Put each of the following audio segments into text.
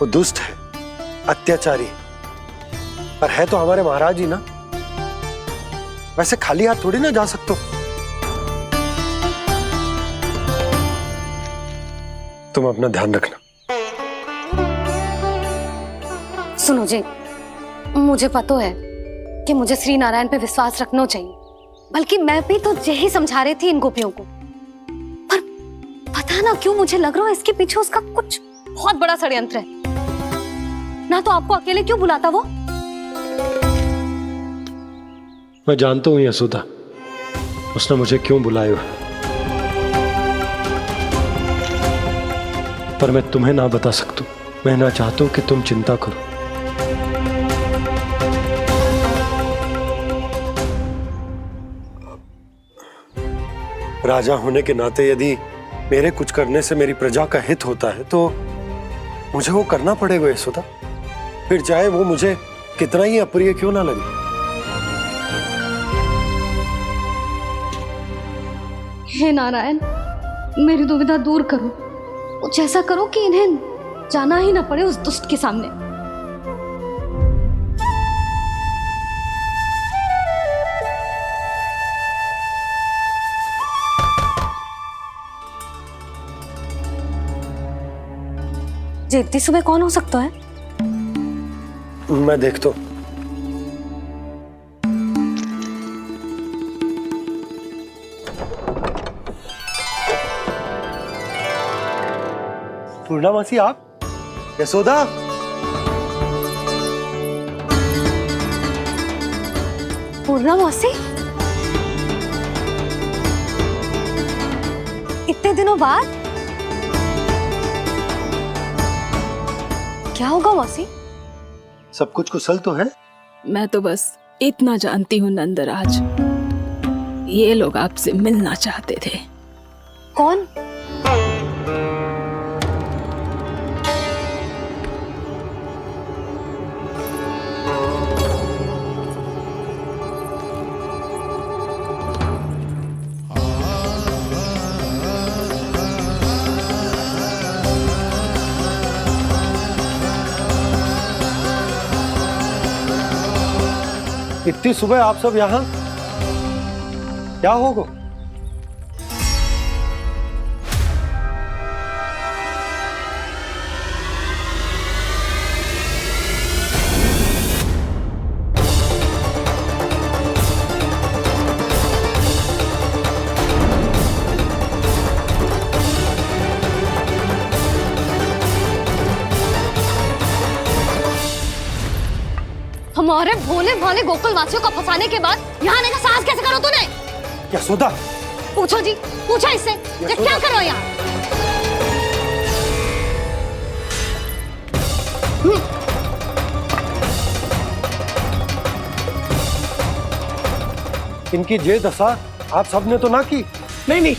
वो दुष्ट है, अत्याचारी, पर है तो हमारे महाराज ही ना। वैसे खाली हाथ थोड़ी ना जा सकते हो। तुम अपना ध्यान रखना। सुनो जी, मुझे पता है कि मुझे श्री नारायण पे विश्वास रखना चाहिए, बल्कि मैं भी तो यही समझा रही थी इन गोपियों को। पर पता ना क्यों मुझे लग रहा है इसके पीछे उसका कुछ बहुत बड़ा षड्यंत्र है। ना तो आपको अकेले क्यों बुलाता वो? मैं जानता हूं यशोदा, उसने मुझे क्यों बुलाया, पर मैं तुम्हें ना बता सकता। मैं ना चाहता हूं कि तुम चिंता करो। राजा होने के नाते यदि मेरे कुछ करने से मेरी प्रजा का हित होता है तो मुझे वो करना पड़ेगा यशोदा, फिर चाहे वो मुझे कितना ही अप्रिय क्यों ना लगे। हे नारायण, मेरी दुविधा दूर करो। कुछ ऐसा करो कि इन्हें जाना ही ना पड़े उस दुष्ट के सामने। जी इतनी सुबह कौन हो सकता है? मैं देखता हूं। पूर्णा मासी, आप? यशोदा, पूर्णा मौसी, इतने दिनों बाद? क्या होगा मौसी? सब कुछ कुशल तो है? मैं तो बस इतना जानती हूँ नंदराज, ये लोग आपसे मिलना चाहते थे। कौन? इतनी सुबह आप सब यहाँ? क्या होगा? हमारे भोले भाले गोकुल वासियों को फंसाने के बाद यहाँ आने का साहस कैसे करो तूने? यशोदा, पूछो जी, पूछो इससे, ये क्या करो यहाँ? इनकी ये दशा आप सबने तो ना की? नहीं नहीं,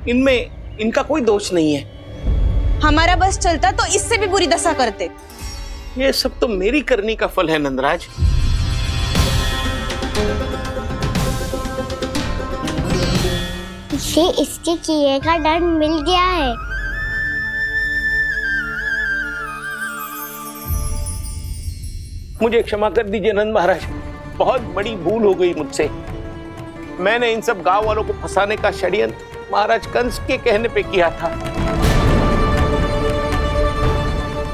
इनमें इनका कोई दोष नहीं है। हमारा बस चलता तो इससे भी बुरी दशा करते। ये सब तो मेरी करनी का फल है नंदराज। इसे इसके किए का दंड मिल गया है। मुझे क्षमा कर दीजिए नंद महाराज, बहुत बड़ी भूल हो गई मुझसे। मैंने इन सब गांव वालों को फंसाने का षड्यंत्र महाराज कंस के कहने पे किया था।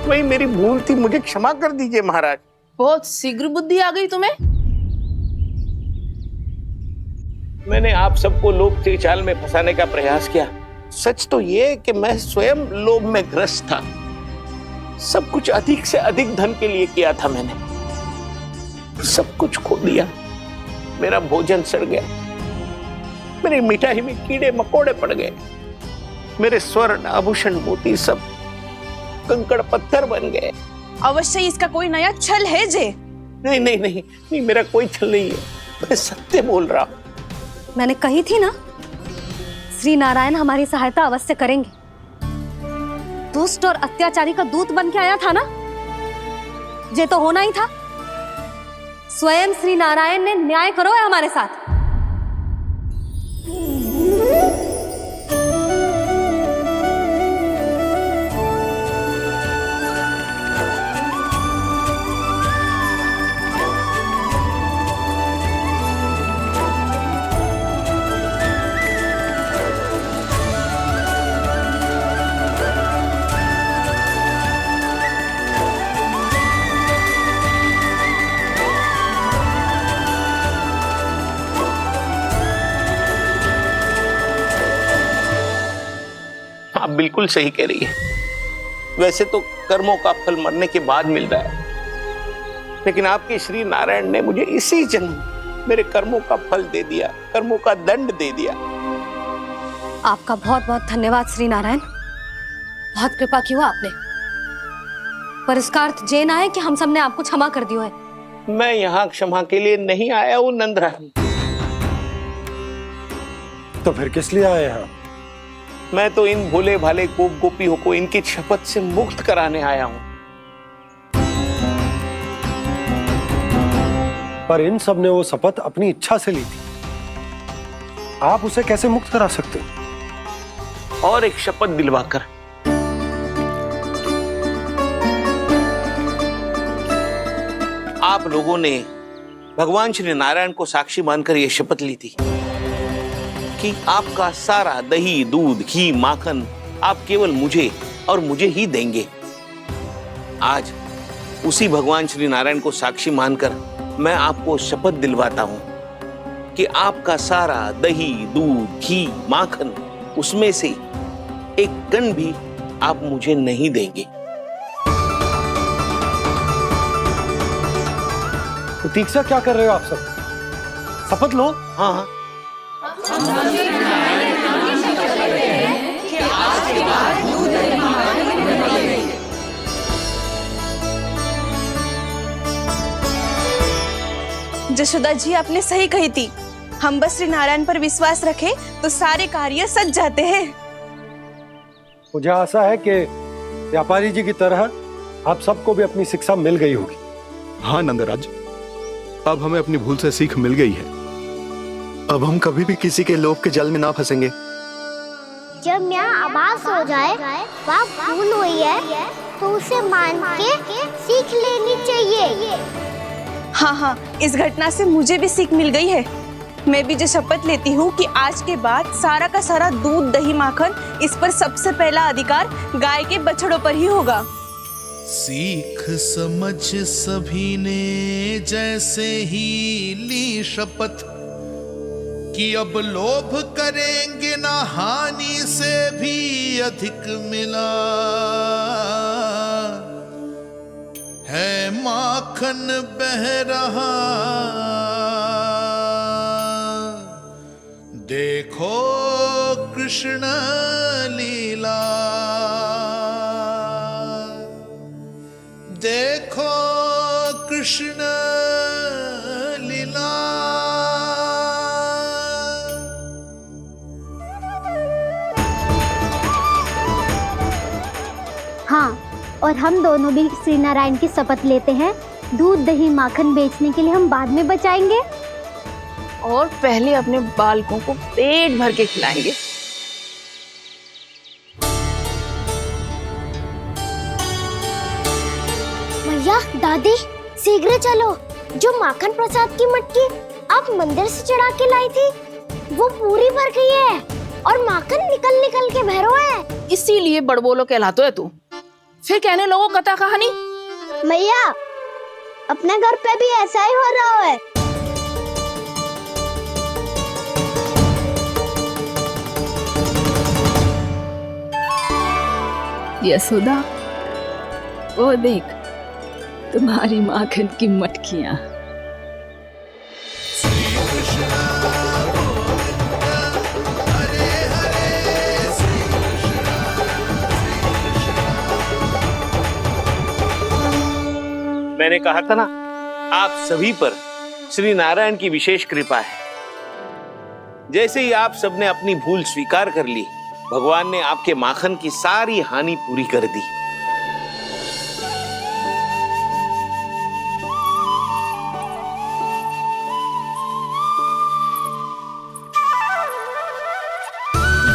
वही मेरी भूल थी, मुझे क्षमा कर दीजिए महाराज। बहुत शीघ्र बुद्धि आ गई तुम्हें। मैंने आप सबको लोभ के जाल में फंसाने का प्रयास किया। सच तो ये कि मैं स्वयं लोभ में ग्रस्त था। सब कुछ अधिक से अधिक धन के लिए किया था मैंने। सब कुछ खो दिया। मेरा भोजन सड़ गया, मेरी मिठाई में कीड़े मकोड़े पड़ गए, मेरे स्वर्ण आभूषण मोती सब कंकड़ पत्थर बन गए। अवश्य इसका कोई नया छल है जे। नहीं नहीं नहीं नहीं, मेरा कोई छल नहीं है, मैं सत्य बोल रहा हूं। मैंने कही थी ना, श्री नारायण हमारी सहायता अवश्य करेंगे। दुष्ट और अत्याचारी का दूत बन के आया था ना, ये तो होना ही था। स्वयं श्री नारायण ने न्याय करो है हमारे साथ। बिल्कुल सही कह रही है। वैसे तो कर्मों का फल मरने के बाद मिल रहा है, लेकिन आपके श्री नारायण ने मुझे इसी जन्म मेरे कर्मों का फल दे दिया, कर्मों का दंड दे दिया। आपका बहुत बहुत धन्यवाद श्री नारायण, बहुत कृपा की हो आपने। पर इसका अर्थ ये ना है कि हम सब ने आपको क्षमा कर दिया है। मैं यहाँ क्षमा के लिए नहीं आया हूँ नंदरानी। तो फिर किस लिए आए हैं? मैं तो इन भोले भाले गोप गोपियों को इनकी शपथ से मुक्त कराने आया हूँ। पर इन सब ने वो शपथ अपनी इच्छा से ली थी, आप उसे कैसे मुक्त करा सकते हो? और एक शपथ दिलवाकर। आप लोगों ने भगवान श्री नारायण को साक्षी मानकर यह शपथ ली थी कि आपका सारा दही, दूध, घी, माखन आप केवल मुझे और मुझे ही देंगे। आज उसी भगवान श्री नारायण को साक्षी मानकर मैं आपको शपथ दिलवाता हूं कि आपका सारा दही, दूध, घी, माखन उसमें से एक कण भी आप मुझे नहीं देंगे। तो तीक्षा क्या कर रहे हो आप सब? शपथ लो। हाँ हाँ, जशोदा जी आपने सही कही थी, हम बस श्री नारायण पर विश्वास रखें तो सारे कार्य सज जाते हैं। मुझे आशा है कि व्यापारी जी की तरह आप सबको भी अपनी शिक्षा मिल गई होगी। हाँ नंदराज, अब हमें अपनी भूल से सीख मिल गई है। अब हम कभी भी किसी के लोभ के जल में ना फंसेंगे। जब यहाँ आभास हो जाए वहाँ भूल हुई है तो उसे मान के सीख लेनी चाहिए। हाँ हाँ, इस घटना से मुझे भी सीख मिल गई है। मैं भी जो शपथ लेती हूँ कि आज के बाद सारा का सारा दूध, दही, माखन इस पर सबसे पहला अधिकार गाय के बछड़ों पर ही होगा। सीख समझ सभी ने जैसे ही ली शपथ कि अब लोभ करेंगे ना हानि से भी अधिक मिला है, माखन बह रहा देखो कृष्ण लीला, देखो कृष्ण लीला। हाँ, और हम दोनों भी श्री नारायण की शपथ लेते हैं, दूध, दही, माखन बेचने के लिए हम बाद में बचाएंगे और पहले अपने बालकों को पेट भर के खिलाएंगे। भैया, दादी, शीघ्र चलो। जो माखन प्रसाद की मटकी आप मंदिर से चढ़ा के लाई थी वो पूरी भर गई है और माखन निकल निकल के बह रहा है। इसीलिए बड़बोलो कहलाते है तू। फिर कहने लोगों कथा कहानी। भैया, अपने घर पे भी ऐसा ही हो रहा है। यशोदा, वो देख तुम्हारी माखन की मटकियां। मैंने कहा था ना, आप सभी पर श्री नारायण की विशेष कृपा है। जैसे ही आप सबने अपनी भूल स्वीकार कर ली, भगवान ने आपके माखन की सारी हानि पूरी कर दी।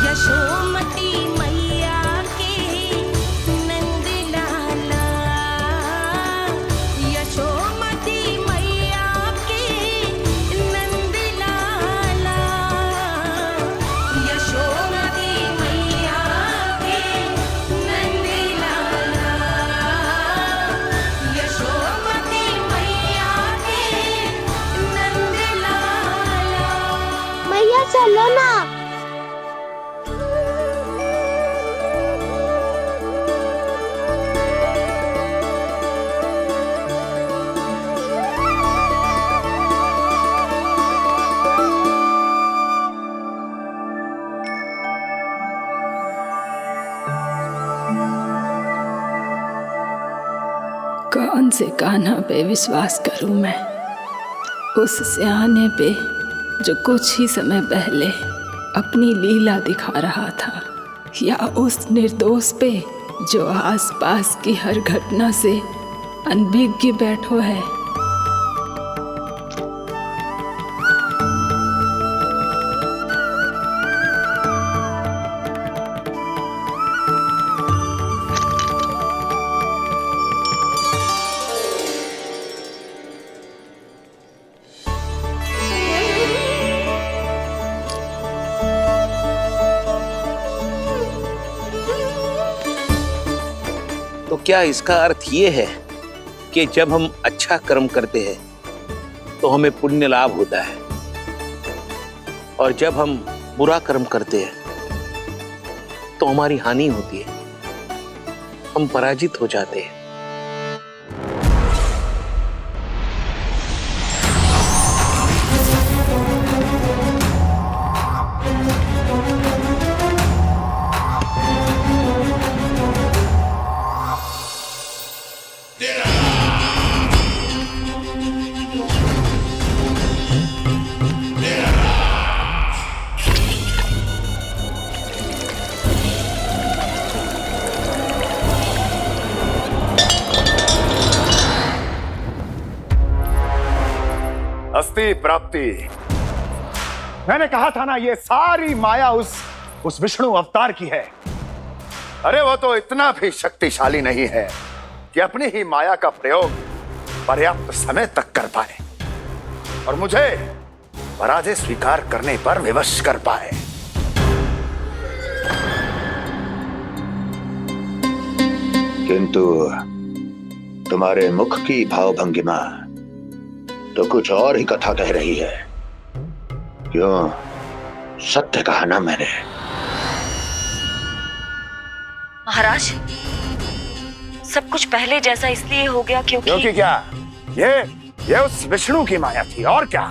यशोमती मैया के नंद लाला, यशोमती मैया के नंद लाला, यशोमती मैया के नंद लाला। कौन से कान्हा पे विश्वास करूं मैं? उस सियाने पे जो कुछ ही समय पहले अपनी लीला दिखा रहा था, या उस निर्दोष पे जो आसपास की हर घटना से अनभिज्ञ बैठो है? तो क्या इसका अर्थ ये है कि जब हम अच्छा कर्म करते हैं तो हमें पुण्य लाभ होता है, और जब हम बुरा कर्म करते हैं तो हमारी हानि होती है, हम पराजित हो जाते हैं? अस्ति प्राप्ति। मैंने कहा था ना, ये सारी माया उस विष्णु अवतार की है। अरे वो तो इतना भी शक्तिशाली नहीं है कि अपनी ही माया का प्रयोग पर्याप्त समय तक कर पाए और मुझे पराजय स्वीकार करने पर विवश कर पाए। किंतु तुम्हारे मुख की भावभंगिमा तो कुछ और ही कथा कह रही है। क्यों? सत्य कहा ना मैंने। महाराज, सब कुछ पहले जैसा इसलिए हो गया क्योंकि क्या? ये उस विष्णु की माया थी, और क्या?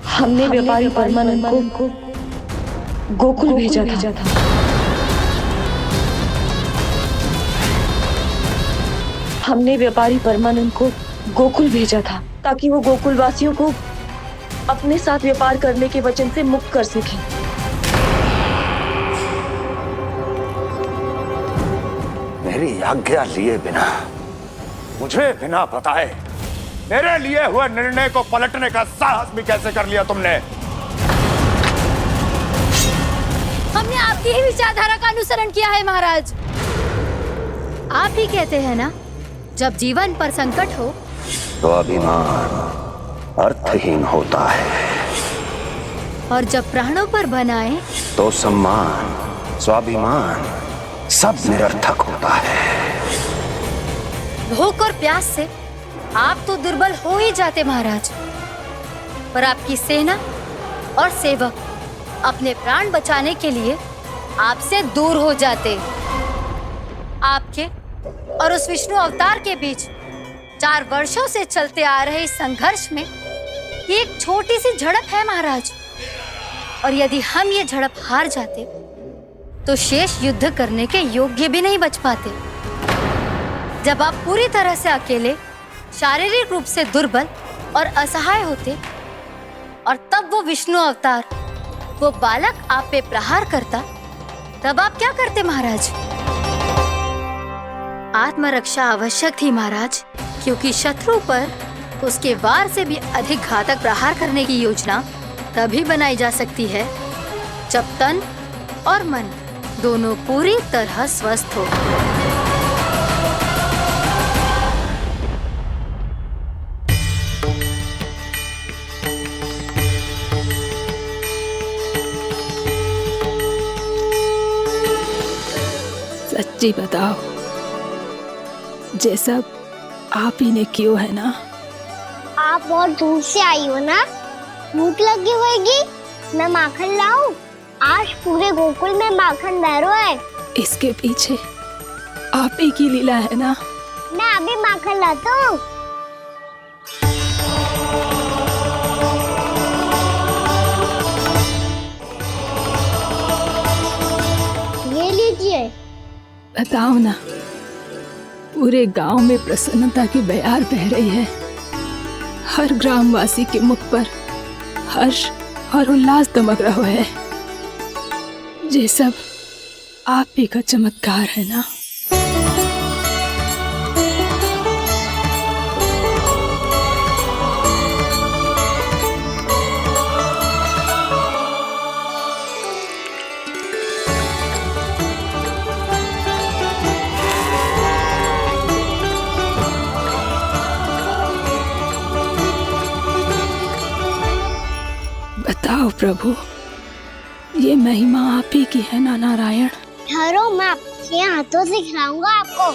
हमने व्यापारी परमानंद को गोकुल भेजा था। हमने व्यापारी परमानंद को गोकुल भेजा था ताकि वो गोकुल वासियों को अपने साथ व्यापार करने के वचन से मुक्त कर सके। मेरी आज्ञा लिए बिना, मुझे बिना बताए मेरे लिए हुए निर्णय को पलटने का साहस भी कैसे कर लिया तुमने? हमने आपकी ही विचारधारा का अनुसरण किया है महाराज। आप ही कहते हैं ना, जब जीवन पर संकट हो तो अभिमान अर्थहीन होता है, और जब प्राणों पर बनाए तो सम्मान स्वाभिमान सब निरर्थक होता है। भूख और प्यास से आप तो दुर्बल हो ही जाते महाराज, पर आपकी सेना और सेवक अपने प्राण बचाने के लिए आपसे दूर हो जाते। आपके और उस विष्णु अवतार के बीच 4 वर्षों से चलते आ रहे इस संघर्ष में ये एक छोटी सी झड़प है महाराज, और यदि हम ये झड़प हार जाते तो शेष युद्ध करने के योग्य भी नहीं बच पाते। जब आप पूरी तरह से अकेले, शारीरिक रूप से दुर्बल और असहाय होते, और तब वो विष्णु अवतार, वो बालक आप पे प्रहार करता, तब आप क्या करते महाराज? आत्मरक्षा आवश्यक थी महाराज, क्योंकि शत्रु पर उसके वार से भी अधिक घातक प्रहार करने की योजना तभी बनाई जा सकती है जब तन और मन दोनों पूरी तरह स्वस्थ हो। सच्ची बताओ, ये सब आप ही ने क्यों है ना? आप बहुत दूर से आई हो ना, भूख लगी होगी, मैं माखन लाऊं? आज पूरे गोकुल में माखन भैरो है। इसके पीछे आप ही की लीला है ना? मैं अभी माखन लाता हूँ। ये लीजिए। बताओ ना, पूरे गांव में प्रसन्नता की बयार बह रही है। हर ग्रामवासी के मुख पर हर्ष और उल्लास दमक रहा है। ये सब आप ही का चमत्कार है ना। बताओ प्रभु, ये महिमा आप ही की है ना नारायण? ठहरो, मैं आपके हाथों से खिलाऊंगा आपको।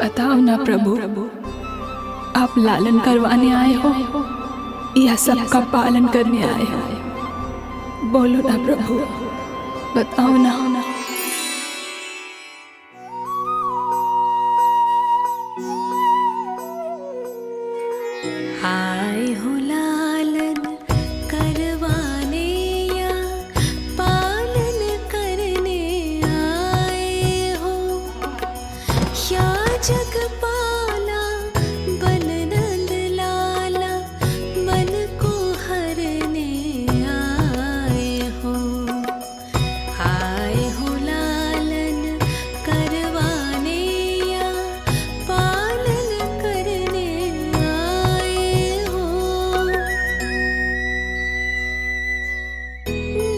बताओ ना प्रभु, आप लालन करवाने आए हो या सबका पालन करने आए हो? बोलो ना प्रभु, बताओ ना। आए हो लालन करवाने या पालन करने आए हो, या जगपाला बन नंद लाला मन को हरने आए हो। आए हो लालन करवाने या पालन करने आए हो।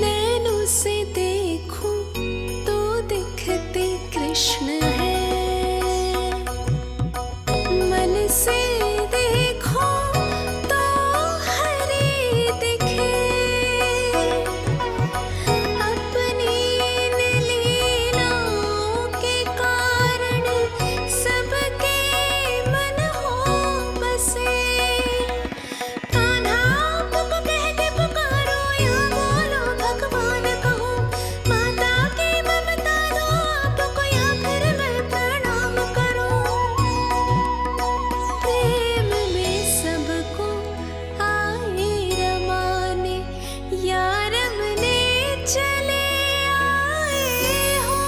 नैनों से देखूं तो दिखते कृष्ण है, मन से देखो तो हरि दिखे। अपनी इन लीलाओं के कारण सबके मन हो बसे। कान्हा आपको कह के पुकारो या बोलो भगवान कहो, माता की ममता दो आपको या फिर मैं प्रणाम करूं। प्रेम में सबको आए रमाने, या रमने चले आए हो।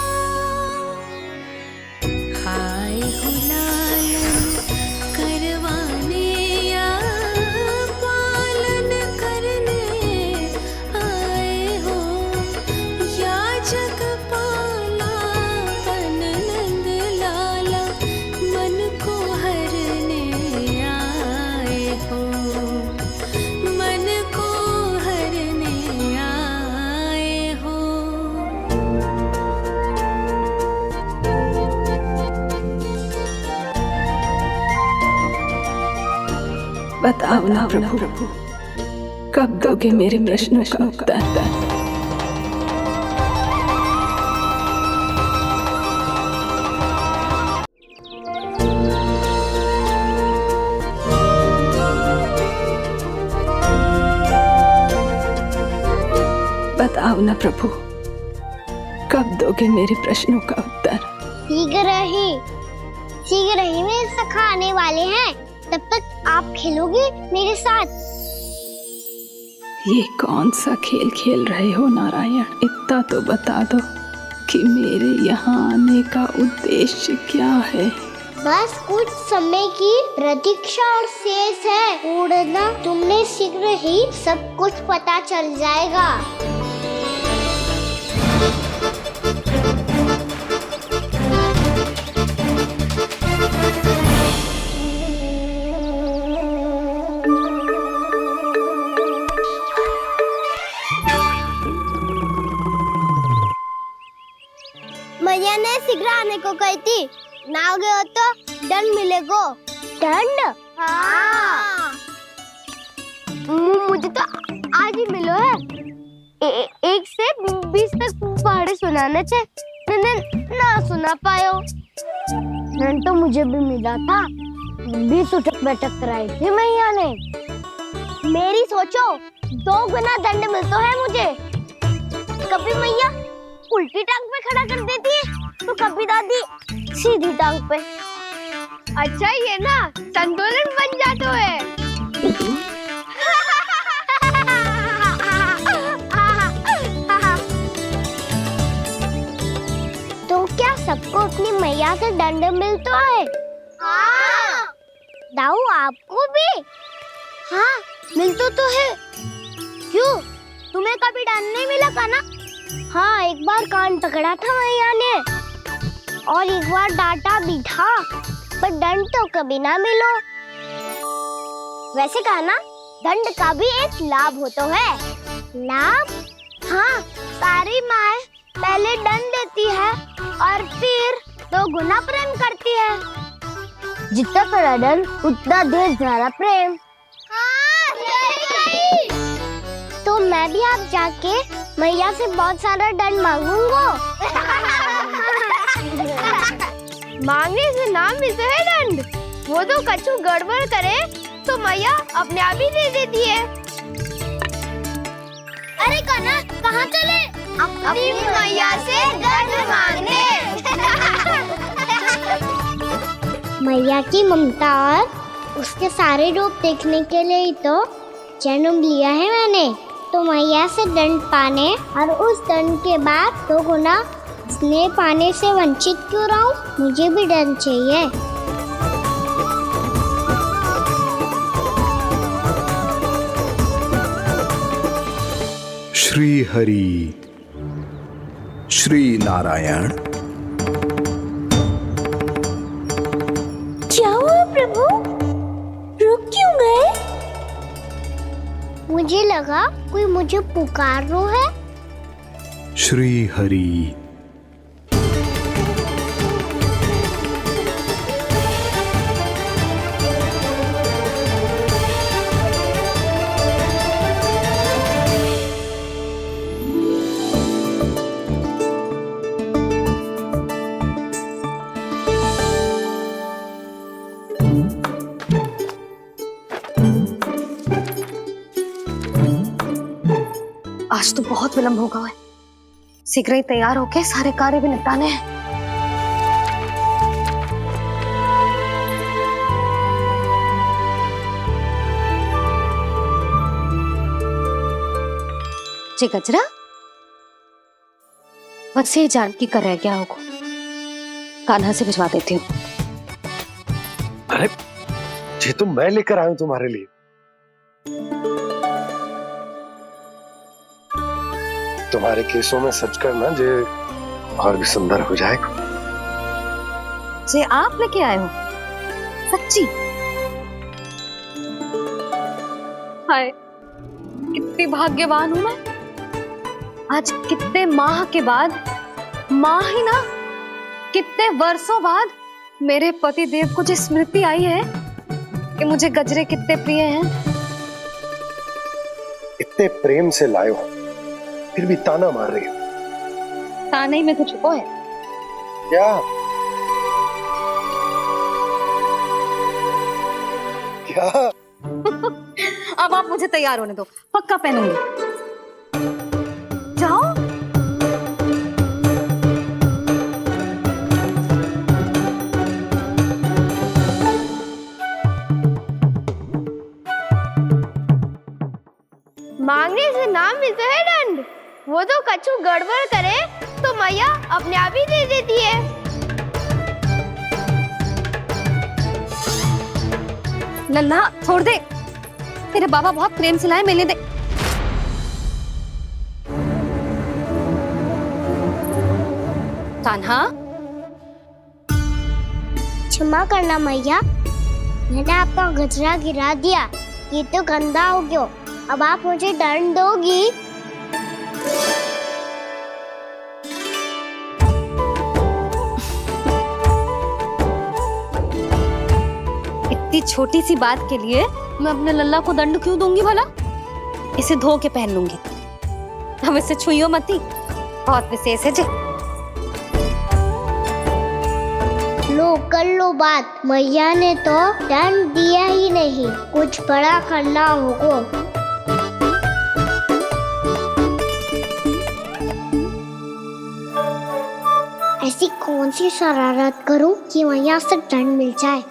आए हो लालन करवाने या पालन करने आए हो, या जगपाला बन नंद लाला मन को हरने आए हो। मन को हरने आए हो। बताओ ना प्रभु, कब दोगे मेरे प्रश्नों का उत्तर? बताओ ना प्रभु, कब दोगे मेरे प्रश्नों का उत्तर? शीघ्र ही मेरे सखा आने वाले हैं, तब तक आप खेलोगे मेरे साथ। ये कौन सा खेल खेल रहे हो नारायण? इतना तो बता दो कि मेरे यहाँ आने का उद्देश्य क्या है? बस कुछ समय की प्रतीक्षा और शेष है। उड़ना तुमने शीघ्र ही सब कुछ पता चल जाएगा। मैया ने शीघ्र आने को कही थी, ना आओगे हो तो दंड मिलेगा। दंड? हाँ। मुझे तो आज ही मिलो है। 1 से 20 तक पहाड़े सुनाने थे, ना सुना पायो। दंड तो मुझे भी मिला था, 20 उठक बैठक कराई थी मैया ने। मेरी सोचो, 2 गुना दंड मिलता है मुझे। कभी मैया उल्टी टांग पे खड़ा कर देती है, तो कभी दादी सीधी टांग पे। अच्छा ये ना संतुलन बन जाता है। आपको अपनी मैया से दंड मिलता है? हाँ। दाऊ आपको भी? हाँ, मिलता तो है। क्यों? तुम्हें कभी दंड नहीं मिला था ना? हाँ, एक बार कान पकड़ा था मैया ने और एक बार डांटा भी था, पर दंड तो कभी ना मिलो। वैसे कहा ना, दंड का भी एक लाभ होता है। लाभ? हाँ, सारी माँ पहले दंड देती है और फिर 2 गुना प्रेम करती है। जितना बड़ा दंड उतना देर ज्यादा प्रेम। हाँ, सही। तो मैं भी आप जाके मैया से बहुत सारा दंड मांगूंगा। मांगने से ना मिलता है दंड, वो तो कछु गड़बड़ करे तो मैया अपने आप ही दे देती है। अरे कान्हा, कहाँ चले? अपनी मैया से दंड मांगने। मैया की ममता और उसके सारे रूप देखने के लिए ही तो जन्म लिया है मैंने। तो मैया से दंड पाने और उस दंड के बाद 2 गुना स्नेह पाने से वंचित क्यों रहूं? मुझे भी दंड चाहिए। श्री हरि श्री नारायण। क्या हुआ प्रभु? रुक क्यों गए? मुझे लगा कोई मुझे पुकार रहा है। श्री हरि। आज तो बहुत विलंब होगा है। शीघ्र ही तैयार होके सारे कार्य भी निपटाने हैं। जी गजरा, बस ये जानकी कर रह गया होगा, कान्हा से भिजवा देती हूँ। अरे ये तो मैं लेकर आया हूं तुम्हारे लिए। तुम्हारे केसों में सच करना जे और भी सुंदर हो जाएगा। जे आप लेके आए हो? सच्ची? हाय, कितनी भाग्यवान हूं मैं। आज कितने माह के बाद, माह ही ना, कितने वर्षों बाद मेरे पति देव को जो स्मृति आई है कि मुझे गजरे कितने प्रिय हैं। इतने प्रेम से लाए हो, फिर भी ताना मार रही हो। ताने ही में तो छुपो है। क्या? क्या? अब आप मुझे तैयार होने दो, पक्का पहनूंगी। जाओ। मांगने से ना मिलता है दंड, वो तो कछु गड़बड़ करे तो मैया अपने आप ही दे देती है। लल्ला छोड़ दे, तेरे बाबा बहुत प्रेम से लाए, मिलने दे। कान्हा, क्षमा करना मैया, मैंने आपका गजरा गिरा दिया, ये तो गंदा हो गया। अब आप मुझे दंड दोगी? इतनी छोटी सी बात के लिए मैं अपने लल्ला को दंड क्यों दूंगी भला? इसे धो के पहन लूंगी। अब इसे छुइयो मती, बहुत विशेष है जी। लो कर लो बात, मैया ने तो दंड दिया ही नहीं, कुछ बड़ा करना होगा। ऐसी कौन सी शरारत करूं कि मैया से दंड मिल जाए?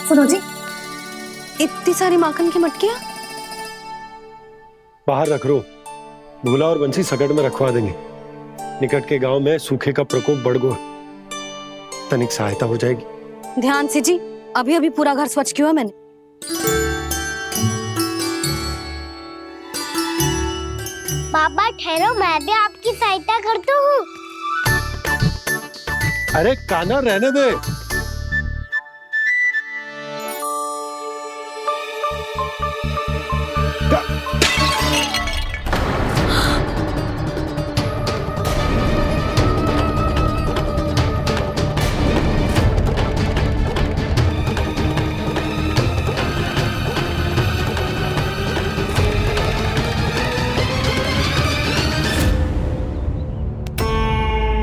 सुनो जी, इतनी सारी माखन की मटकियां बाहर रख रो, भूला और बंसी सकड़ में रखवा देंगे। निकट के गांव में सूखे का प्रकोप बढ़ गो, तनिक सहायता हो जाएगी। ध्यान से जी, अभी अभी पूरा घर स्वच्छ किया मैंने। पापा ठहरो, मैं भी आपकी सहायता करता हूँ। अरे कान्हा रहने दे।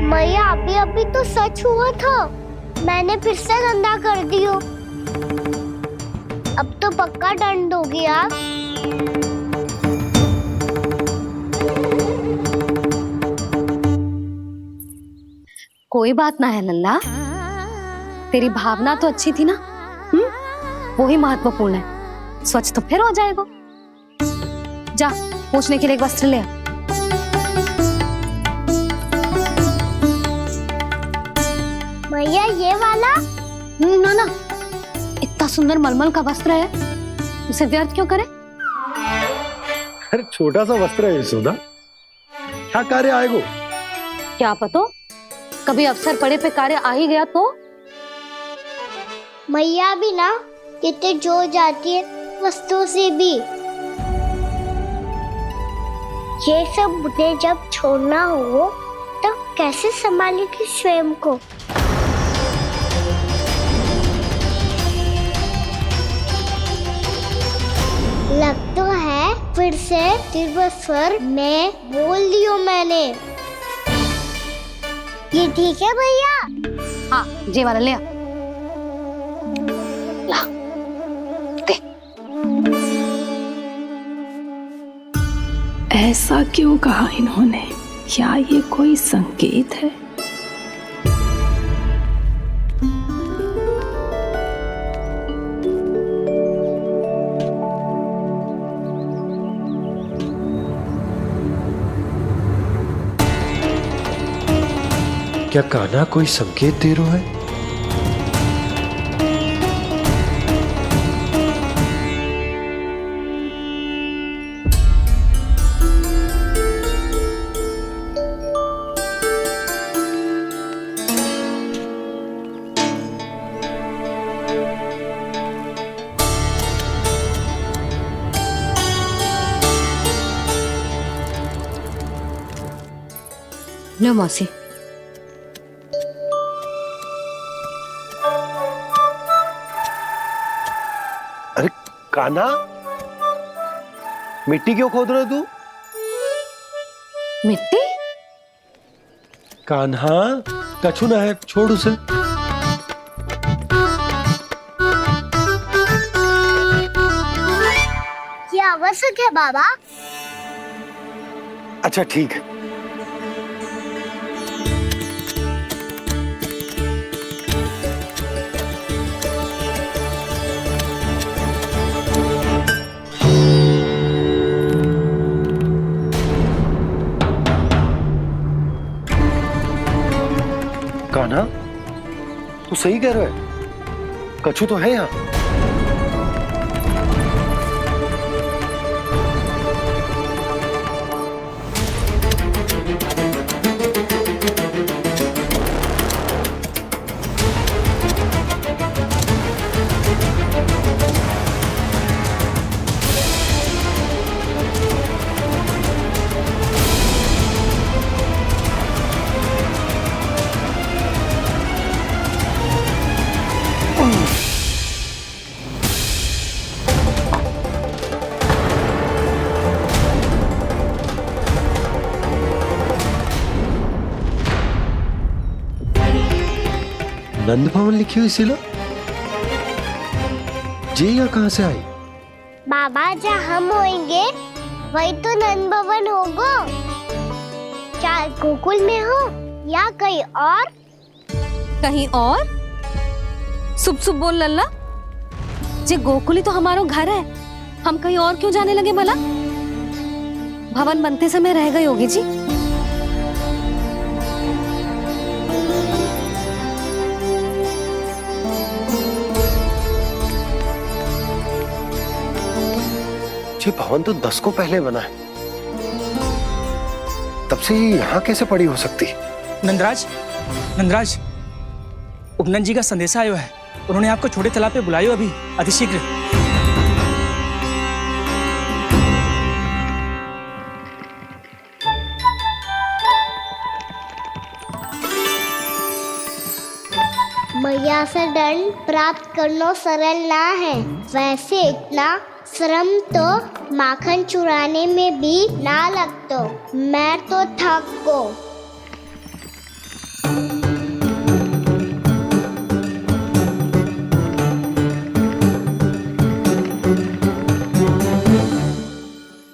मैया अभी अभी तो सच हुआ था, मैंने फिर से गंदा कर दियो। अब तो पक्का दंड हो गया। कोई बात ना है लल्ला, तेरी भावना तो अच्छी थी ना, वो ही महत्वपूर्ण है। स्वच्छ तो फिर हो जाएगा। जा पोंछने के लिए एक वस्त्र ले आ। मैया ये वाला? ना ना, इतना सुंदर मलमल का वस्त्र है, उसे व्यर्थ क्यों करे? अरे छोटा सा वस्त्र है यशोदा, क्या कार्य आएगो? क्या पता, कभी अवसर पड़े पे कार्य आ ही गया तो? मैया भी ना कितने जो जाती है वस्तुओं से भी। ये सब मुझे जब छोड़ना हो तो कैसे संभालेगी स्वयं को? लग तो है फिर से तीव्र स्वर में बोल दियो मैंने। ये ठीक है भैया? हाँ, जे वाला ले आ। ला, दे। ऐसा क्यों कहा इन्होंने? क्या ये कोई संकेत है? क्या कान्हा कोई संकेत दे रहा है? लो मौसी। अरे कान्हा, मिट्टी क्यों खोद रहे तू? मिट्टी? कान्हा, कछु ना है, छोड़ उसे। ये आवश्यक है बाबा। अच्छा ठीक है। कान्हा, तू सही कह रहा है, कछु तो है यहाँ। नंद भवन लिखी हुई सिला, जी यहाँ कहाँ से आई? बाबा जहाँ हम होंगे वही तो नंद भवन होगा। चाहे गोकुल में हो या कहीं और। कहीं और? सुब सुब बोल लल्ला, जे गोकुली तो हमारो घर है, हम कहीं और क्यों जाने लगे भला? भवन बनते समय रह गई होगी जी। ये भवन तो 10 को पहले बना है, तब से ये यहाँ कैसे पड़ी हो सकती? नंदराज, नंदराज, उपनंद जी का संदेशा आयो है। उन्होंने आपको छोटे तालाब पे बुलायो अभी अतिशीघ्र। मैया से दंड प्राप्त करना सरल ना है। वैसे इतना श्रम तो माखन चुराने में भी ना लगतो। मैं तो थक को।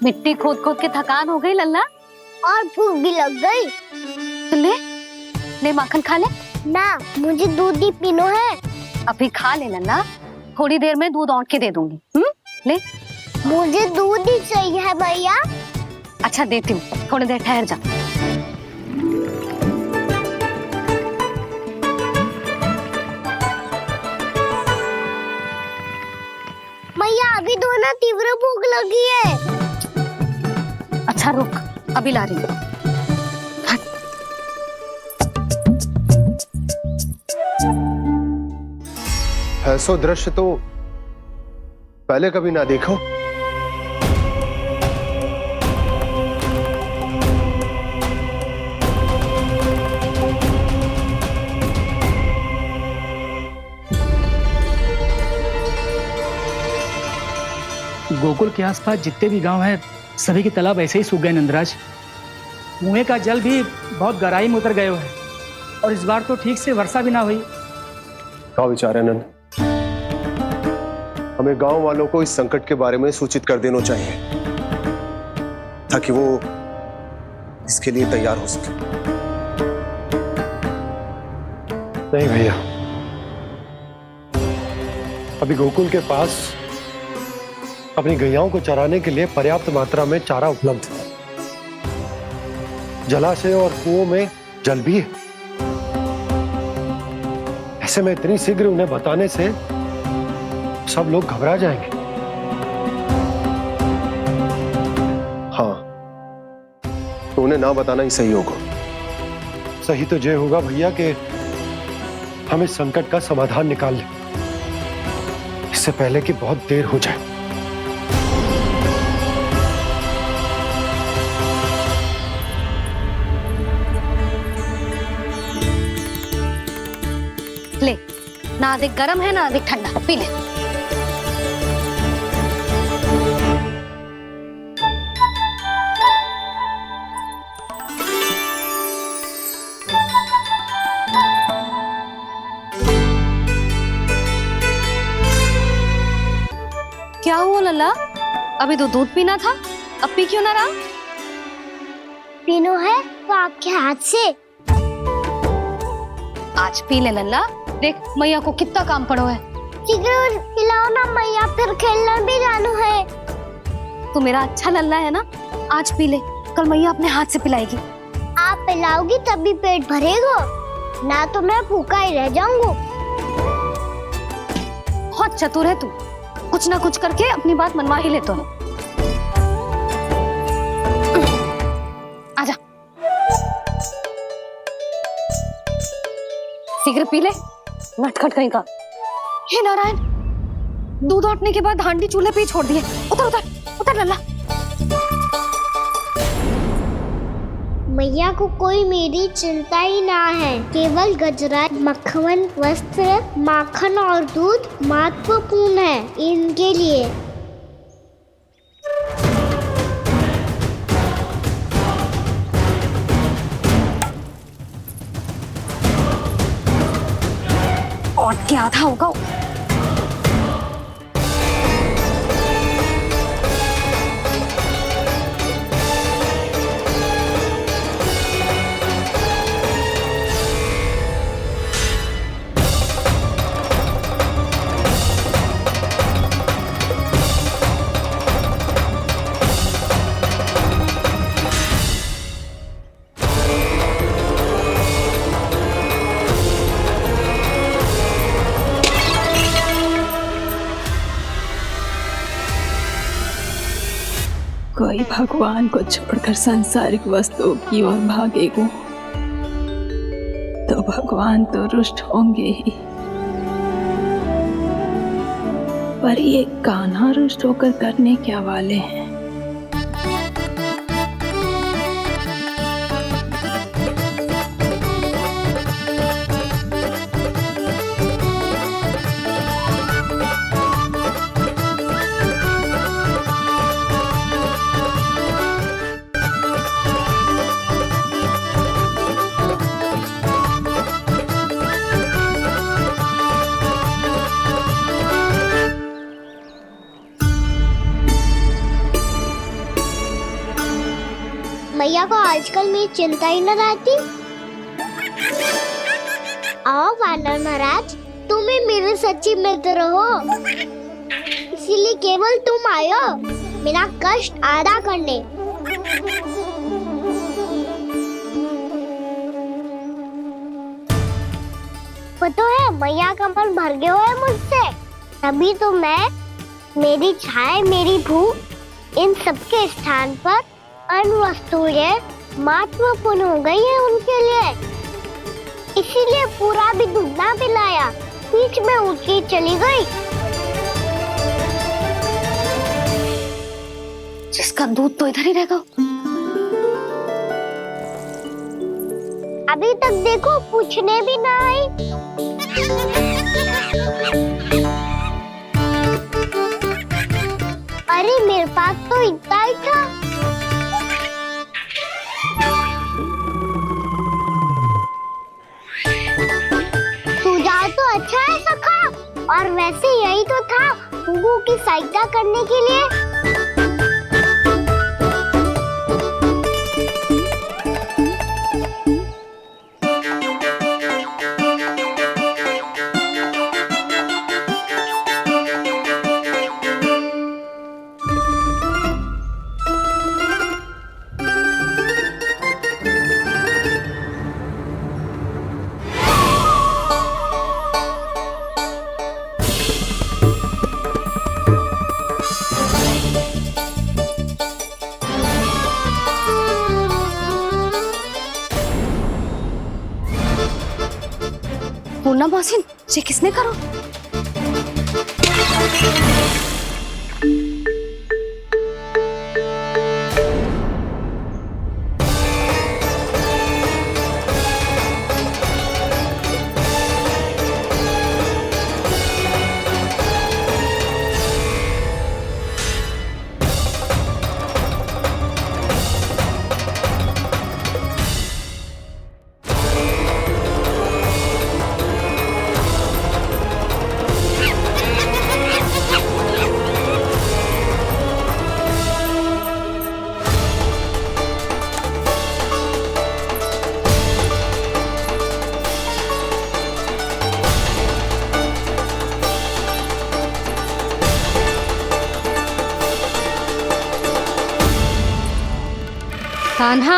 मिट्टी खोद खोद के थकान हो गई लल्ला, और भूख भी लग गई। तो ले माखन खा ले। ना, मुझे दूध ही पीनो है। अभी खा ले लल्ला, थोड़ी देर में दूध औंट के दे दूंगी। ले। मुझे दूध ही चाहिए है भैया। अच्छा देती हूँ, थोड़ी देर ठहर जा। मैया अभी दोनों तीव्र भूख लगी है। अच्छा रुक, अभी ला रही हूँ। ऐसा दृश्य तो पहले कभी ना देखो। गोकुल के आसपास जितने भी गांव हैं, सभी के तालाब ऐसे ही सूख गए नंदराज। कुएं का जल भी बहुत गहराई में उतर गया है, और इस बार तो ठीक से वर्षा भी ना हुई। क्या विचार है नंद? हमें गांव वालों को इस संकट के बारे में सूचित कर देना चाहिए, ताकि वो इसके लिए तैयार हो सके। नहीं भैया, अभी गोकुल के पास अपनी गैयाओं को चराने के लिए पर्याप्त मात्रा में चारा उपलब्ध है। जलाशय और कुओं में जल भी है। ऐसे में इतनी शीघ्र उन्हें बताने से सब लोग घबरा जाएंगे। हाँ, तो उन्हें ना बताना ही सही होगा। सही तो ये होगा भैया कि हम इस संकट का समाधान निकाल लें, इससे पहले कि बहुत देर हो जाए। ले, ना अधिक गर्म है ना अधिक ठंडा, पी ले। क्या हुआ लल्ला? अभी तो दूध पीना था, अब पी क्यों ना रहा? पीनो है तो आपके हाथ से। आज पी ले लल्ला, देख मैया को कितना काम पड़ो है। शीघ्र पिलाओ ना मैया, फिर खेलने भी जानो है। तू मेरा अच्छा लल्ला है ना, आज पी ले, कल मैया अपने हाथ से पिलाएगी। आप पिलाओगी तभी पेट भरेगा, ना तो मैं भूखा ही रह जाऊंगा। बहुत चतुर है तू, कुछ ना कुछ करके अपनी बात मनवा ही लेता है। आजा, शीघ्र पी ले, नटखट कहीं का। हे नारायण, दूध औटने के बाद हांडी चूल्हे पे ही छोड़ दिए। उतर उतर उतर लल्ला। मैया को कोई मेरी चिंता ही ना है। केवल गजरा, मक्खन, वस्त्र, माखन और दूध महत्वपूर्ण है इनके लिए। और क्या था होगा? कोई भगवान को छोड़कर सांसारिक वस्तुओं की ओर भागेगा तो भगवान तो रुष्ट होंगे ही, पर ये कान्हा रुष्ट होकर करने क्या वाले हैं? मैया को आजकल मेरी चिंता ही न रहती। आओ वानर महाराज, तुम ही मेरे सच्ची मित्र हो, इसीलिए केवल तुम आयो मेरा कष्ट आधा करने। पता है मैया का मन भर गया है मुझसे, तभी तो मैं, मेरी छाया, मेरी भूख, इन सबके स्थान पर अन्य वस्तुएं महत्वपूर्ण हो गई है उनके लिए। इसीलिए पूरा भी दूध ना पिलाया, बीच में उठ के चली गई। जिसका दूध तो इधर ही रहेगा। अभी तक देखो पूछने भी ना आई। अरे मेरे पास तो इतना ही था। सुझाव तो अच्छा है सखा, और वैसे यही तो था हुगू की सहायता करने के लिए। पूर्णा मौसी, ये किसने करो? कान्हा,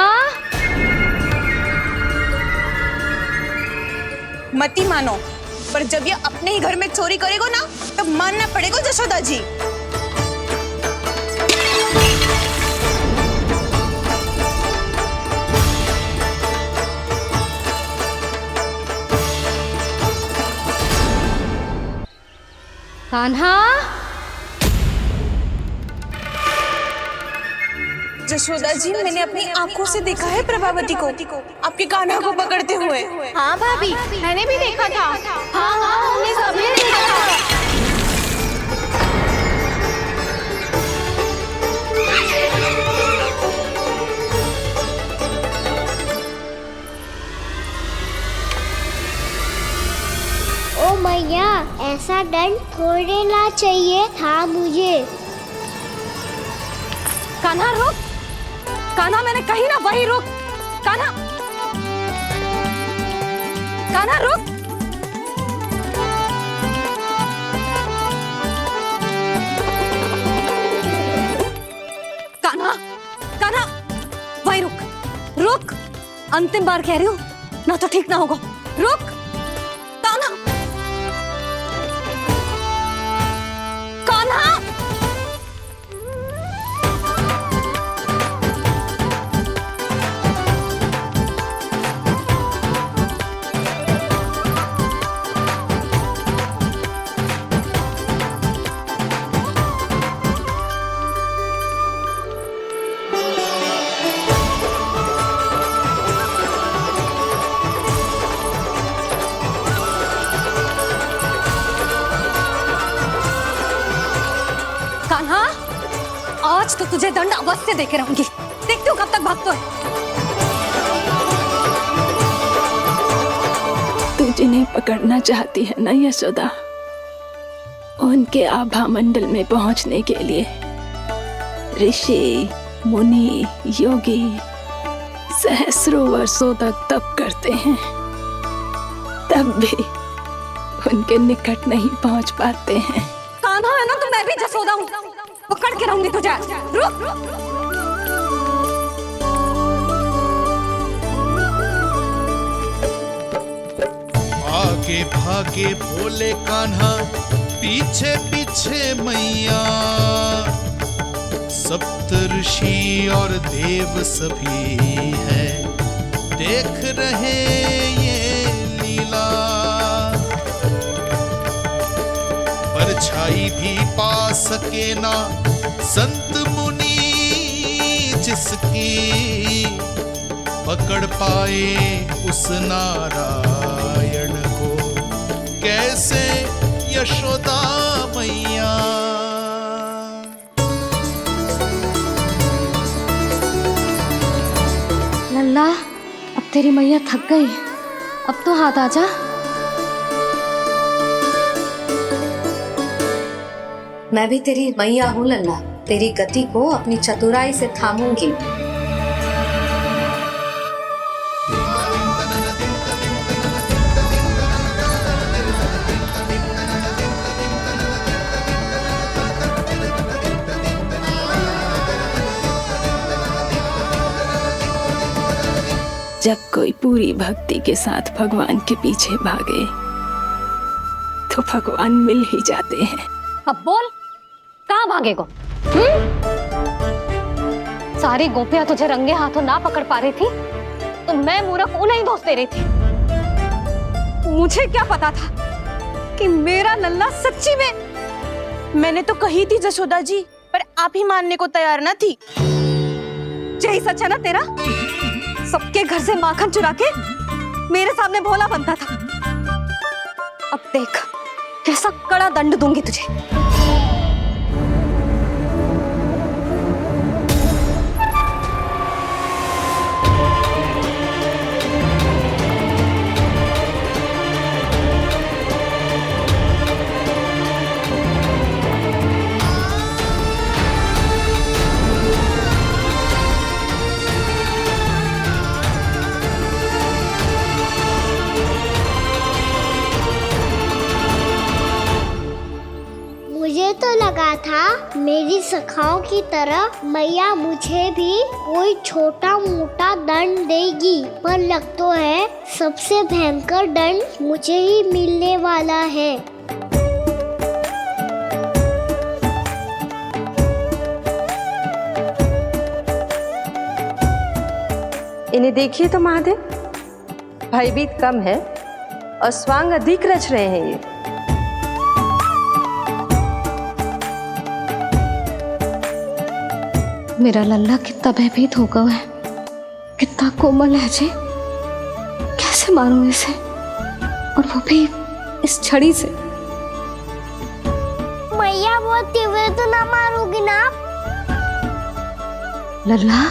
मती मानो, पर जब ये अपने ही घर में चोरी करेगा ना, तब मानना पड़ेगा जशोदा जी। कान्हा, जशोदा जी, मैंने अपनी आंखों से देखा है प्रभावती को आपके कान्हा को पकड़ते हुए। हाँ भाभी, मैंने भी देखा था। हाँ हाँ, हमने सबने देखा था। ओ मैया, ऐसा दंड थोड़े चाहिए था मुझे। कान्हा रुक, कान्हा, मैंने कही ना वही रुक। कान्हा, कान्हा रुक। कान्हा, कान्हा, वही रुक, रुक। अंतिम बार कह रही हूँ, ना तो ठीक ना होगा। रुक कान्हा, कान्हा। आज तो तुझे दंड अवश्य देके रहूंगी। देखती हूँ कब तक भागते है। तू जिन्हें पकड़ना चाहती है ना यशोदा, उनके आभा मंडल में पहुंचने के लिए ऋषि, मुनि, योगी सहस्रों वर्षों तक तप करते हैं, तब भी उनके निकट नहीं पहुंच पाते हैं। कान्हा है ना, तो मैं भी जसोदा हूँ, पकड़ के रहूंगी तुझे। रुक। आगे भागे भोले कान्हा, पीछे पीछे मैया, सप्तऋषि और देव सभी हैं, देख रहे ये लीला। परछाई भी पा सके ना संत मुनि जिसकी, पकड़ पाए उस नारायण को कैसे यशोदा मैया। लल्ला, अब तेरी मैया थक गई, अब तो हाथ आजा। मैं भी तेरी मैया हूँ लल्ला, तेरी गति को अपनी चतुराई से थामूंगी। जब कोई पूरी भक्ति के साथ भगवान के पीछे भागे तो भगवान मिल ही जाते हैं। अब बोल, कहाँ भागेगा? सारी गोपियां तुझे रंगे हाथों ना पकड़ पा रही थी तो मैं मूर्ख उन्हें ही दोष दे रही थी। मुझे क्या पता था कि मेरा लल्ला सच्ची में। मैंने तो कही थी जसोदा जी, पर आप ही मानने को तैयार ना थी। यही सच है ना तेरा? सबके घर से माखन चुरा के मेरे सामने भोला बनता था। अब देख कैसा कड़ा दंड दूंगी तुझे। मुझे तो लगा था मेरी सखाओं की तरह मैया मुझे भी कोई छोटा मोटा दंड देगी, पर लग तो है सबसे भयंकर दंड मुझे ही मिलने वाला है। इन्हें देखिए तो महादेव, भयभीत कम है और स्वांग अधिक रच रहे हैं ये। मेरा लल्ला कितना भयभीत होगा है, कितना कोमल है जी। कैसे मारूं इसे, और वो भी इस छड़ी से। मैया बहुत तीव्र तो ना मारोगी ना? लल्ला,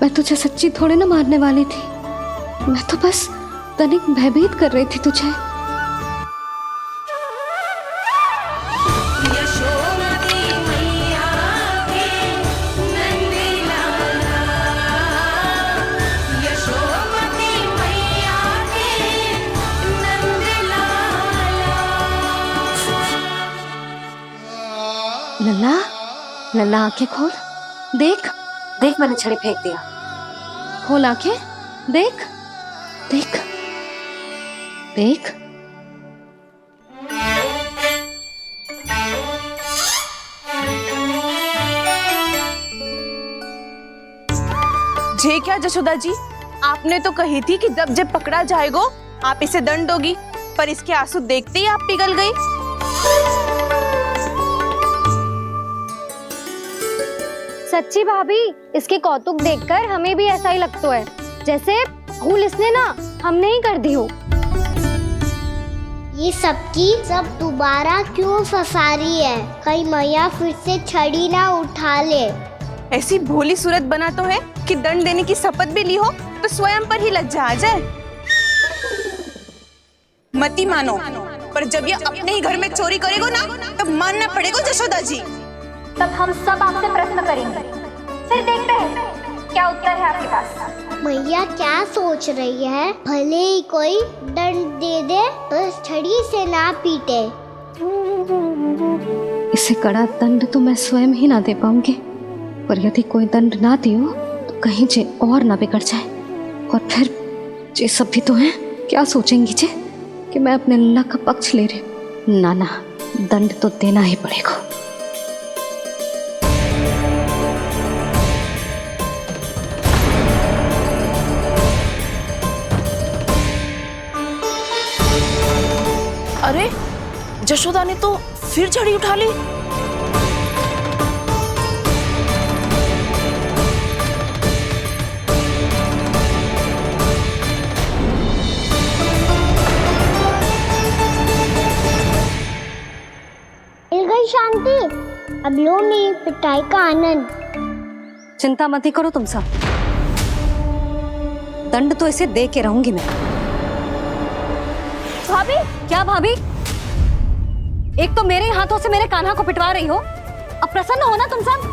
मैं तुझे सच्ची थोड़े ना मारने वाली थी, मैं तो बस तनिक भयभीत कर रही थी तुझे। लल्ला, लल्ला आंखें खोल, देख देख मैंने छड़ी फेंक दिया। खोल आंखें, देख देख देख। जे क्या जसोदा जी, आपने तो कही थी कि जब जब पकड़ा जाएगा आप इसे दंड दोगी, पर इसके आंसू देखते ही आप पिघल गई। सच्ची भाभी, इसके कौतुक देखकर हमें भी ऐसा ही लगता है जैसे भूल इसने ना हमने ही कर दी हो। ये सबकी सब दोबारा क्यों फंसा रही है? कहीं मैया फिर से छड़ी ना उठा ले। ऐसी भोली सूरत बना तो है कि दंड देने की शपथ भी ली हो तो स्वयं पर ही लज्जा आ जाए। मती मानो, पर जब ये अपने ही घर में चोरी करेगो ना तब मानना पड़ेगा जशोदा जी। तब हम सब आपसे प्रश्न करेंगे, फिर देखते हैं क्या उत्तर है आपके पास। मैया क्या सोच रही है? भले ही कोई दंड दे दे, बस छड़ी से ना पीटे। इसे कड़ा दंड तो मैं स्वयं ही ना दे पाऊंगी, पर यदि कोई दंड ना दियो तो कहीं जे और ना बिगड़ जाए, और फिर जे सब भी तो हैं, क्या सोचेंगी जे कि मैं अपने अल्लाह का पक्ष ले रही। ना ना, दंड तो देना ही पड़ेगा। अरे जशोदा ने तो फिर छड़ी उठा ली। मिल गई शांति, अब लो मेरी पिटाई का आनंद। चिंता मत ही करो तुम सब, दंड तो इसे दे के रहूंगी मैं। भाभी? क्या भाभी? एक तो मेरे हाथों से मेरे कान्हा को पिटवा रही हो, अब प्रसन्न हो ना तुम सब?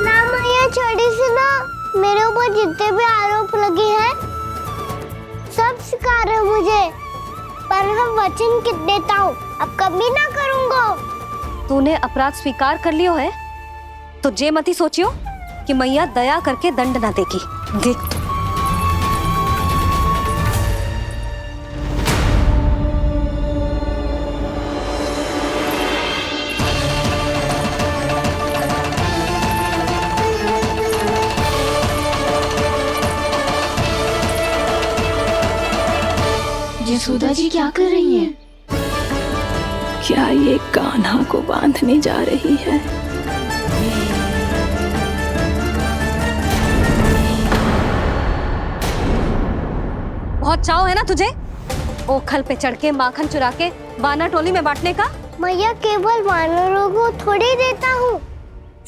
ना मैया, छड़ी से ना मेरे ऊपर जितने भी आरोप लगे हैं सब स्वीकार है मुझे, पर मैं वचन देता हूँ अब कभी ना करूँगा। तूने अपराध स्वीकार कर लियो है तो जे मत ही सोचियो कि मैया दया करके दंड ना देगी। देख तू। यशोदा जी क्या कर रही हैं? क्या ये कान्हा को बांधने जा रही है? बहुत चाव है ना तुझे ओखल पे चढ़ के माखन चुरा के वानर टोली में बांटने का? मैया, केवल वानरों को थोड़ी देता हूँ,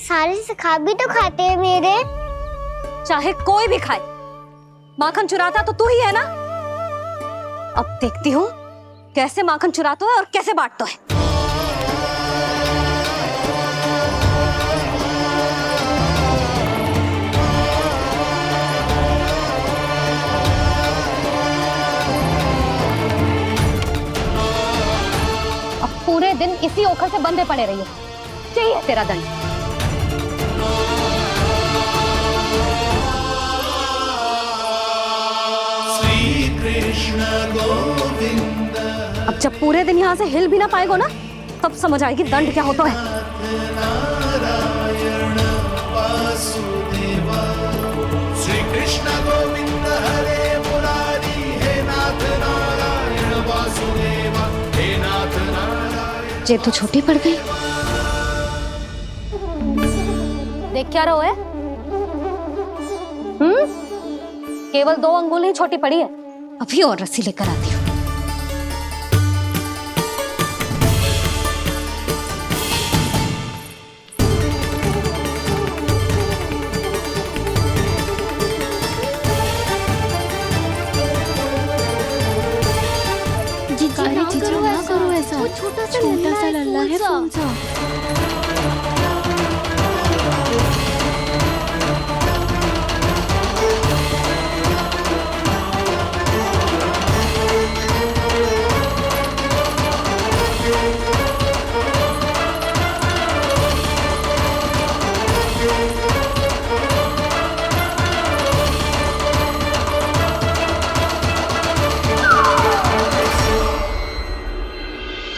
सारे सिखा भी तो खाते हैं मेरे। चाहे कोई भी खाए, माखन चुराता तो तू ही है ना। अब देखती हूँ कैसे माखन चुराता है और कैसे बांटता है। अब पूरे दिन इसी ओखल से बंधे पड़े रहिए, चाहिए तेरा दंड। अब जब पूरे दिन यहाँ से हिल भी ना पाएगो ना, तब समझ आएगी दंड क्या होता है। श्री कृष्ण गोविंद हरे मुरारी, हे नाथ नारायण वासुदेव, हे नाथ नारायण। जे तू छोटी पड़ गई, देख क्या रहो है? केवल 2 अंगुल ही छोटी पड़ी है, अभी और रस्सी लेकर आती हूँ। जीजू ना करो ऐसा, छोटा सा लल्ला है कौन सा?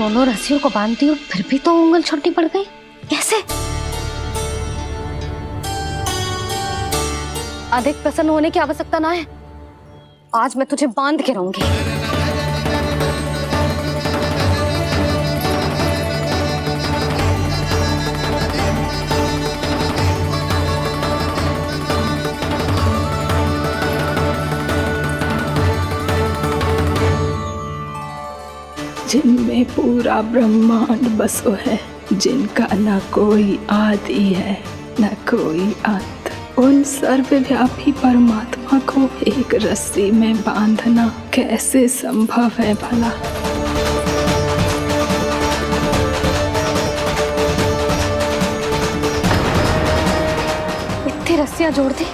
दोनों रस्सियों को बांधती हूँ, फिर भी तो उंगल छोटी पड़ गई। कैसे? अधिक प्रसन्न होने की आवश्यकता ना है, आज मैं तुझे बांध के रहूंगी। जिनमें पूरा ब्रह्मांड बसो है, जिनका न कोई आदि है न कोई अंत, उन सर्वव्यापी परमात्मा को एक रस्सी में बांधना कैसे संभव है भला? इतनी रस्सियां जोड़ दी,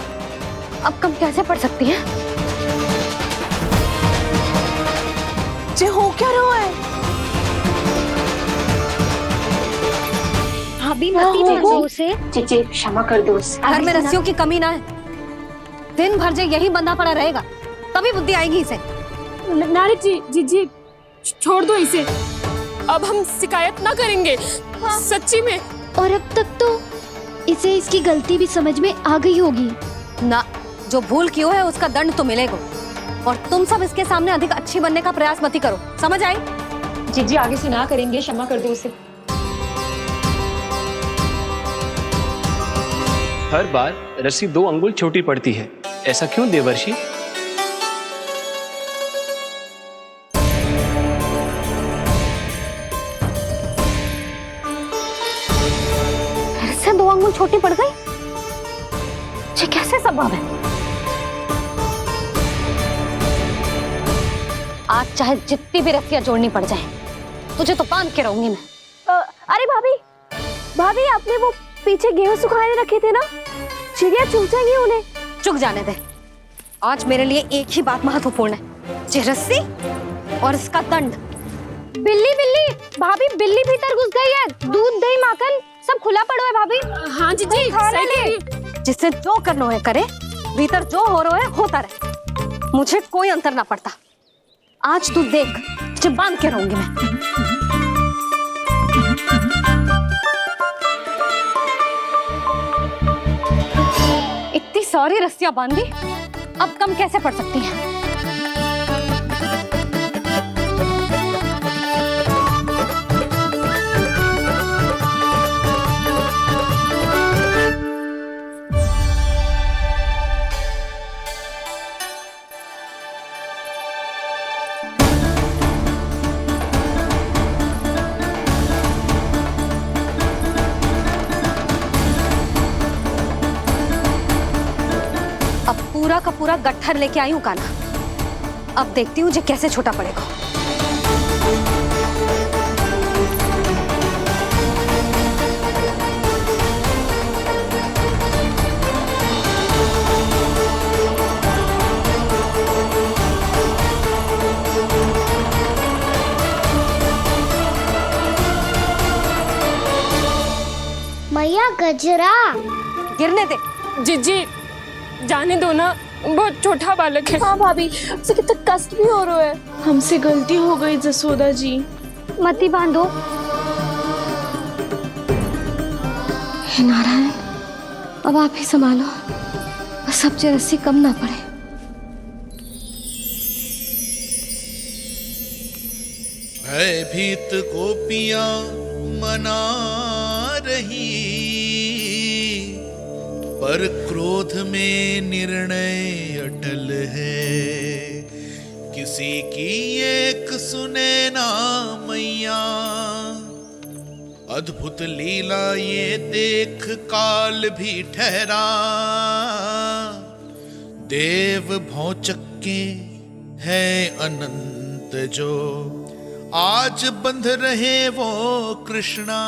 अब कम कैसे पड़ सकती हैं? जे हो क्या रहा है? भाभी मत कीजिए उसे। चीची क्षमा कर दो उसे। घर में रस्सियों की कमी ना है। दिन भर जो यही बंधा पड़ा रहेगा तभी बुद्धि आएगी इसे। नारी जी छोड़ दो इसे। अब हम शिकायत ना करेंगे। सच्ची में। और अब तक तो इसे इसकी गलती भी समझ में आ गई होगी ना। जो भूल की है उसका दंड तो मिलेगा। और तुम सब इसके सामने अधिक अच्छी बनने का प्रयास मत ही करो, समझ आई? जी आगे से ना करेंगे, क्षमा कर दो उसे। हर बार रस्सी 2 अंगुल छोटी पड़ती है, ऐसा क्यों देवर्षि? ऐसे 2 अंगुल छोटी पड़ गई? ये कैसे संभव है? आज चाहे जितनी भी रस्सियां जोड़नी पड़ जाए, तुझे तो बांध के रहूंगी मैं। अरे भाभी आपने वो पीछे गेहूं सुखाने रखे थे ना, चिड़िया चुग जाएंगी उन्हें। चुग जाने दे। आज मेरे लिए एक ही बात महत्वपूर्ण है, ये रस्सी और इसका दंड। बिल्ली भाभी, बिल्ली भीतर घुस गई है। दूध दही माखन सब खुला पड़ो है भाभी। हाँ जी सही कह रही। जिससे जो करना है करे, भीतर जो हो रहा है होता रहे, मुझे कोई अंतर ना पड़ता। आज तू देख, तुझे बांध के रहूंगी मैं। इतनी सारी रस्सियां बांधी, अब कम कैसे पड़ सकती हैं? पूरा का पूरा गट्ठर लेके आई हूँ कान्हा। अब देखती हूँ जे कैसे छोटा पड़ेगा। मैया गजरा गिरने दे। जी जाने दो ना, बहुत छोटा बालक है। हाँ भाभी, उसे कितना कष्ट भी हो रहा है। हमसे गलती हो गई जसोदा जी। मत ही बांधो। हे नारायण, अब आप ही संभालो, बस अब जे रस्सी कम ना पड़े। भयभीत गोपियां मना रही, पर क्रोध में निर्णय अटल है। किसी की एक सुने ना मैया, अद्भुत लीला ये देख काल भी ठहरा। देव भौचक्के है अनंत जो, आज बंध रहे वो कृष्णा।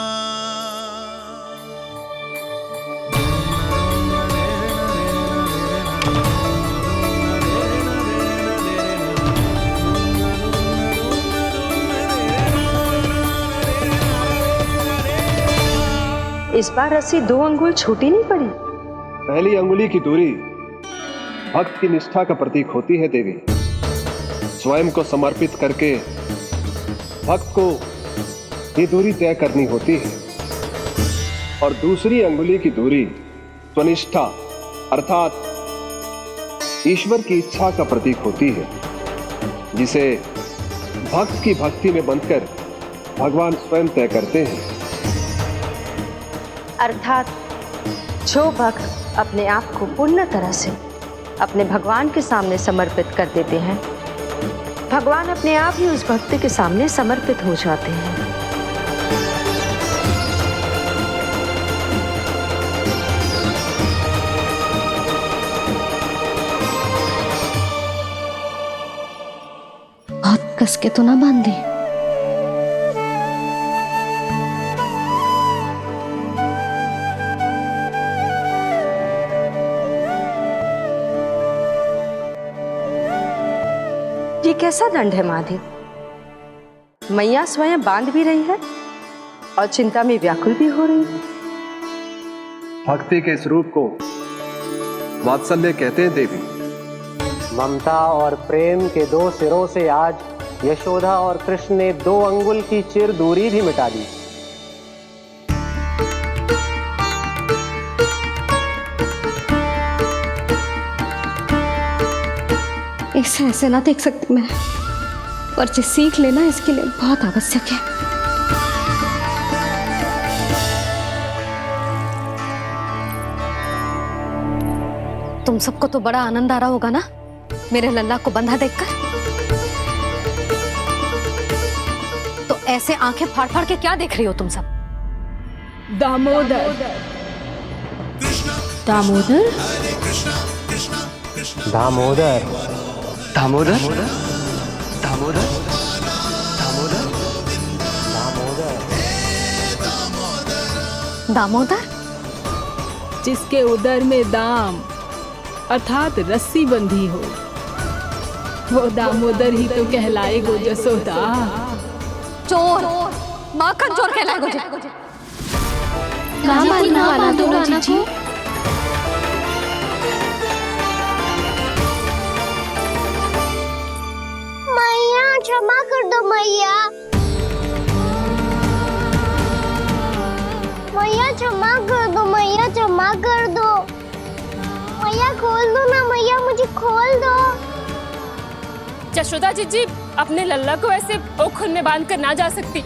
इस बार रस्सी 2 अंगुल छोटी नहीं पड़ी। पहली अंगुली की दूरी भक्त की निष्ठा का प्रतीक होती है देवी। स्वयं को समर्पित करके भक्त को ये दूरी तय करनी होती है। और दूसरी अंगुली की दूरी स्वनिष्ठा अर्थात ईश्वर की इच्छा का प्रतीक होती है, जिसे भक्त की भक्ति में बंधकर भगवान स्वयं तय करते हैं। अर्थात जो भक्त अपने आप को पूर्ण तरह से अपने भगवान के सामने समर्पित कर देते हैं, भगवान अपने आप ही उस भक्त के सामने समर्पित हो जाते हैं। कस के तो ना बांध दी? ये कैसा दंड है माधे? मैया स्वयं बांध भी रही है और चिंता में व्याकुल भी हो रही है। भक्ति के इस रूप को वात्सल्य कहते हैं देवी। ममता और प्रेम के दो सिरों से आज यशोदा और कृष्ण ने 2 अंगुल की चिर दूरी भी मिटा दी। इसे ऐसे ना देख सकती मैं, पर जो सीख लेना इसके लिए बहुत आवश्यक है। तुम सबको तो बड़ा आनंद आ रहा होगा ना मेरे लल्ला को बंधा देखकर। तो ऐसे आंखें फाड़ फाड़ के क्या देख रही हो तुम सब? दामोदर। दामोदर? दामोदर। दामोदर? दामोदर? दामोदर? जिसके उदर में दाम अर्थात रस्सी बंधी हो, वो दामोदर ही तो कहलाए गो जसोदा। चोर, माखन चोर कहलाए गो। मैया क्षमा कर दो मैया। मैया क्षमा कर दो, मैया क्षमा कर दो। मैया खोल दो ना मैया, मुझे खोल दो। जशोदा जी अपने लल्ला को ऐसे ओखल में बांध कर ना जा सकती।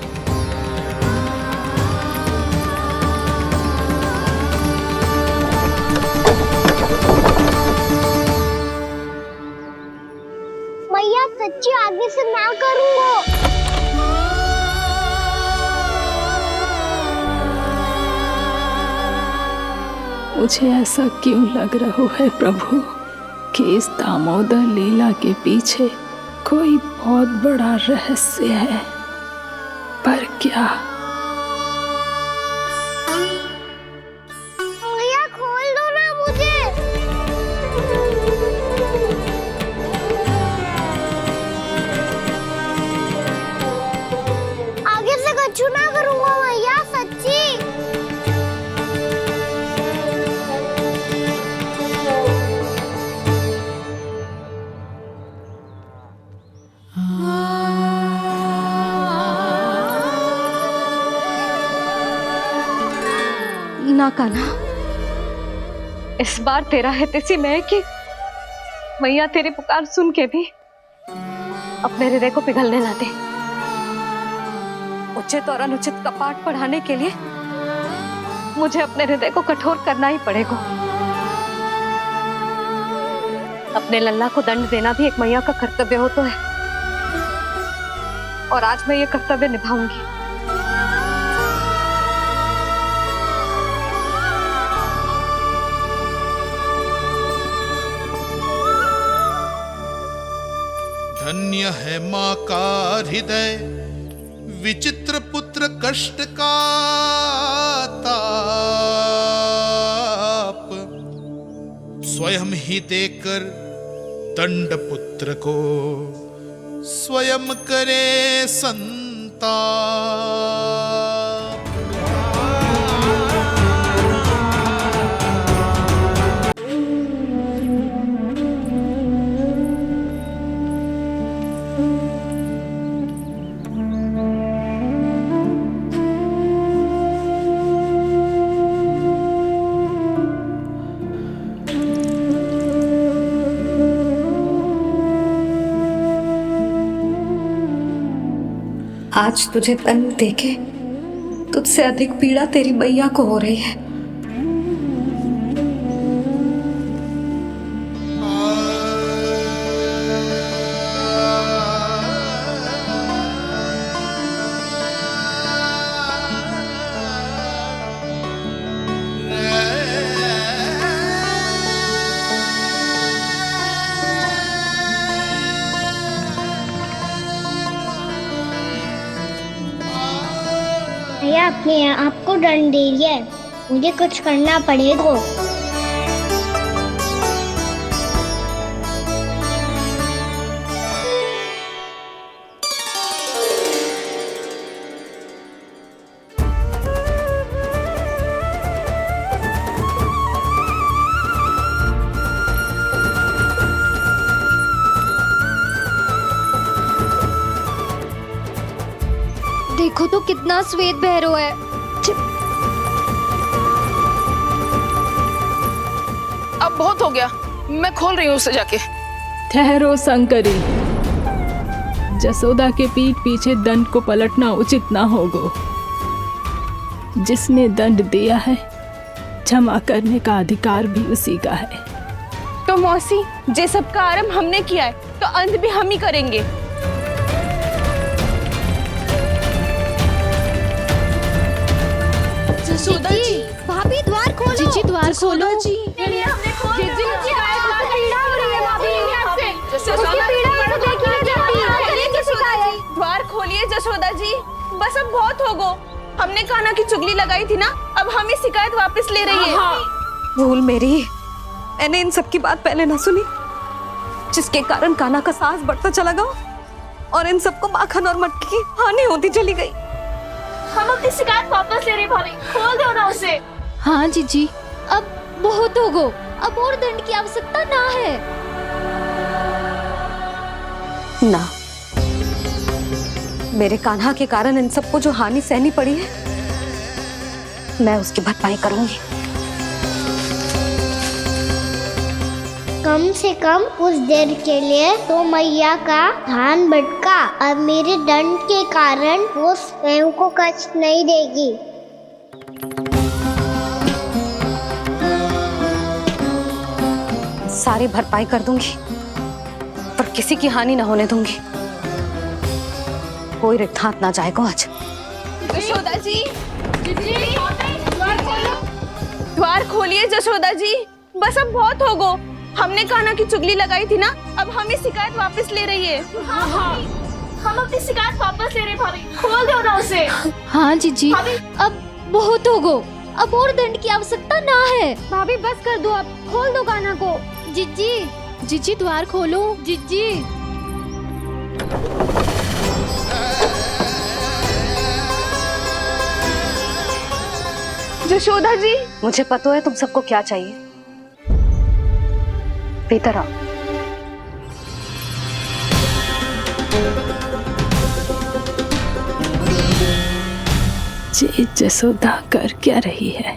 मैया सच्ची आगे से ना करूंगा। मुझे ऐसा क्यों लग रहा है प्रभु कि इस दामोदर लीला के पीछे कोई बहुत बड़ा रहस्य है, पर क्या? मैया खोल दो ना मुझे। आगे से कछु ना करूंगा मैया, सच्ची। ना कान्हा, इस बार तेरा है तेसी में कि मैया तेरी पुकार सुन के भी अपने हृदय को पिघलने ना दे। उचित और अनुचित का पाठ पढ़ाने के लिए मुझे अपने हृदय को कठोर करना ही पड़ेगा। अपने लल्ला को दंड देना भी एक मैया का कर्तव्य हो तो है, और आज मैं ये कर्तव्य निभाऊंगी। धन्य है माँ का हृदय, विचित्र पुत्र कष्ट का ताप, स्वयं ही देकर दंड पुत्र को स्वयं करे संताप। आज तुझे दंड देके तुझसे अधिक पीड़ा तेरी मैया को हो रही है। भैया अपने आप को दंड दे रही है, मुझे कुछ करना पड़ेगा। देखो तो कितना श्वेत भैरव है। अब बहुत हो गया, मैं खोल रही हूँ उसे जाके। ठहरो शंकरी, जसोदा के पीठ पीछे दंड को पलटना उचित ना होगा। जिसने दंड दिया है क्षमा करने का अधिकार भी उसी का है। तो मौसी, जे सब का आरंभ हमने किया है तो अंत भी हम ही करेंगे। जसोदा जी, भाभी द्वार खोलो। जीजी द्वार खोलो। जी द्वार खोलिए जसोदा जी, बस अब बहुत हो गो। हमने कान्हा की चुगली लगाई थी ना, अब हम ये शिकायत वापस ले रही है। भूल मेरी, मैंने इन सब की बात पहले ना सुनी, जिसके कारण कान्हा का साहस बढ़ता चला गया और इन सबको माखन और मटकी की हानि होती चली गई। हम अपनी शिकायत वापस ले रहे भाभी, खोल दो ना उसे। हाँ जीजी, अब बहुत हो गो, अब और दंड की आवश्यकता ना है। ना, मेरे कान्हा के कारण इन सबको जो हानि सहनी पड़ी है, मैं उसकी भरपाई करूंगी। कम से कम कुछ देर के लिए तो मैया का ध्यान भटका, अब मेरे दंड के कारण वो स्वयं को कष्ट नहीं देगी। सारी भरपाई कर दूंगी, पर किसी की हानि ना होने दूंगी। कोई रिक्त हाथ ना जाएगा आज। जसोदा जी, द्वार खोलिए जसोदा जी, बस अब बहुत हो गो। हमने कान्हा की चुगली लगाई थी ना, अब हम ये शिकायत वापस ले रही है। हम अपनी शिकायत वापस ले रहे भाभी, खोल दो ना उसे। हाँ जीजी, अब बहुत हो गो, अब और दंड की आवश्यकता ना है। भाभी बस कर दो, अब खोल दो कान्हा को। जीजी, जीजी द्वार खोलो। जीजी, जशोदा जी, मुझे पता है तुम सबको क्या चाहिए। भीतर आओ। जी जसोदा कर क्या रही है?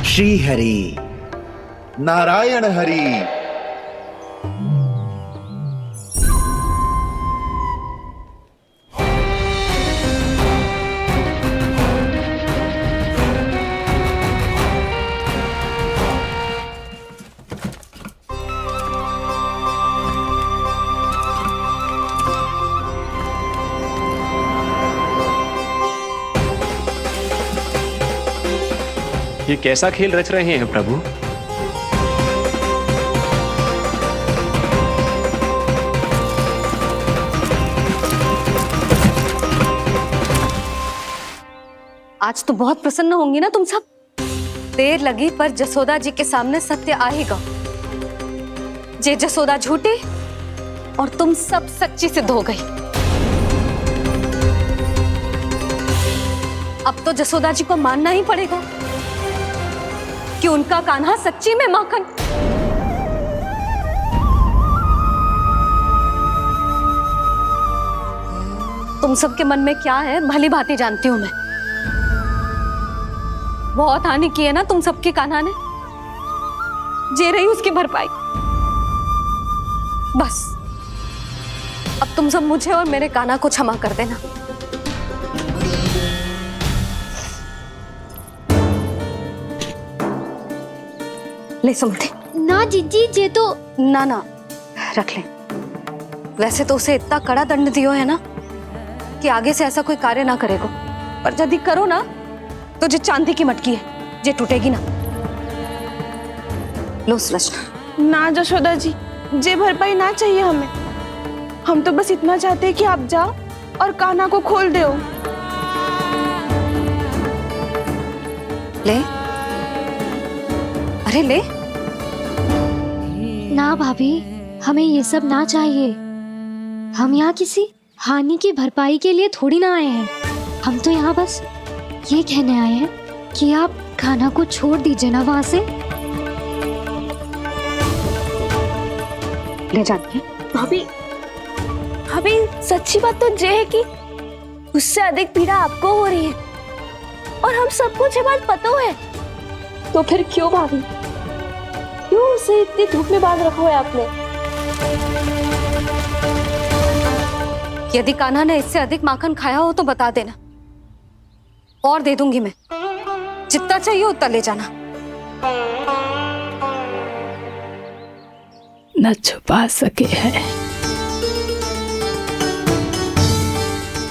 श्री हरि नारायण हरि। ये कैसा खेल रच रहे हैं प्रभु? आज तो बहुत प्रसन्न होंगी ना तुम सब। देर लगी पर जसोदा जी के सामने सत्य आएगा। जे जसोदा झूठी और तुम सब सच्ची सिद्ध हो गई। अब तो जसोदा जी को मानना ही पड़ेगा कि उनका कान्हा सच्ची में माखन। तुम सबके मन में क्या है भली भांति जानती हूं मैं। बहुत हानि की है ना तुम सबकी कान्हा ने, जे रही उसकी भरपाई। बस अब तुम सब मुझे और मेरे कान्हा को क्षमा कर देना। ले सुमति। ना जीजी, जे तो ना ना रख ले। वैसे तो उसे इतना कड़ा दंड दियो है ना कि आगे से ऐसा कोई कार्य ना करेगा। पर यदि करो ना तो जो चांदी की मटकी है जे टूटेगी ना। लो सुलक्षणा। ना जशोदा जी, जे भरपाई ना चाहिए हमें। हम तो बस इतना चाहते हैं कि आप जाओ और कान्हा को खोल दो। ले, अरे ले। ना भाभी, हमें ये सब ना चाहिए। हम यहाँ किसी हानि की भरपाई के लिए थोड़ी ना आए हैं। हम तो यहाँ बस ये कहने आए हैं कि आप कान्हा को छोड़ दीजिए ना वहां से। ले जाती भाभी, भाभी सच्ची बात तो ये है कि उससे अधिक पीड़ा आपको हो रही है और हम सबको ये बात पता है। तो फिर क्यों भाभी, क्यों उसे इतनी धूप में बांध रखा है आपने? यदि कान्हा ने इससे अधिक माखन खाया हो तो बता देना, और दे दूंगी मैं। जितना चाहिए उतना ले जाना। न छुपा सके है,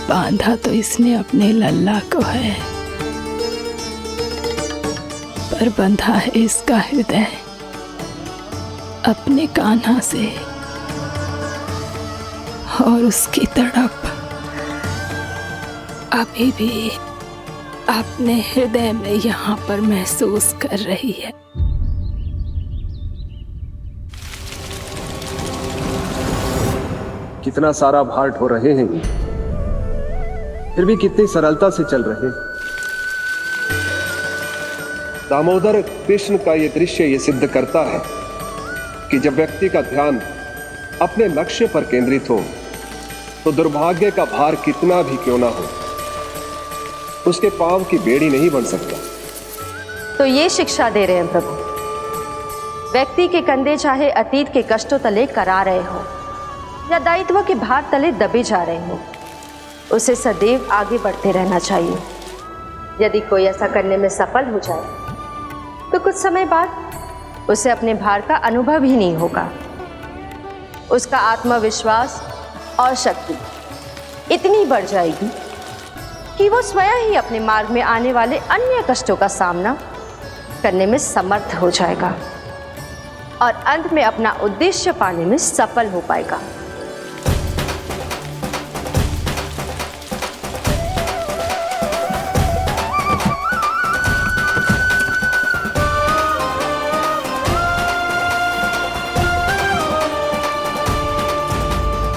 बांधा तो इसने अपने लल्ला को है, पर बंधा है इसका हृदय अपने कान्हा से, और उसकी तड़प अभी भी अपने हृदय में यहाँ पर महसूस कर रही है। कितना सारा भार ढो रहे हैं, फिर भी कितनी सरलता से चल रहे हैं। दामोदर कृष्ण का यह दृश्य ये सिद्ध करता है कि जब व्यक्ति का ध्यान अपने लक्ष्य पर केंद्रित हो तो दुर्भाग्य का भार कितना भी क्यों ना हो, उसके पांव की बेड़ी नहीं बन सकता। तो ये शिक्षा दे रहे हैं प्रभु। व्यक्ति के कंधे चाहे अतीत के कष्टों तले करा रहे हो या दायित्व के भार तले दबे जा रहे हो, उसे सदैव आगे बढ़ते रहना चाहिए। यदि कोई ऐसा करने में सफल हो जाए तो कुछ समय बाद उसे अपने भार का अनुभव ही नहीं होगा। उसका आत्मविश्वास और शक्ति इतनी बढ़ जाएगी कि वो स्वयं ही अपने मार्ग में आने वाले अन्य कष्टों का सामना करने में समर्थ हो जाएगा और अंत में अपना उद्देश्य पाने में सफल हो पाएगा।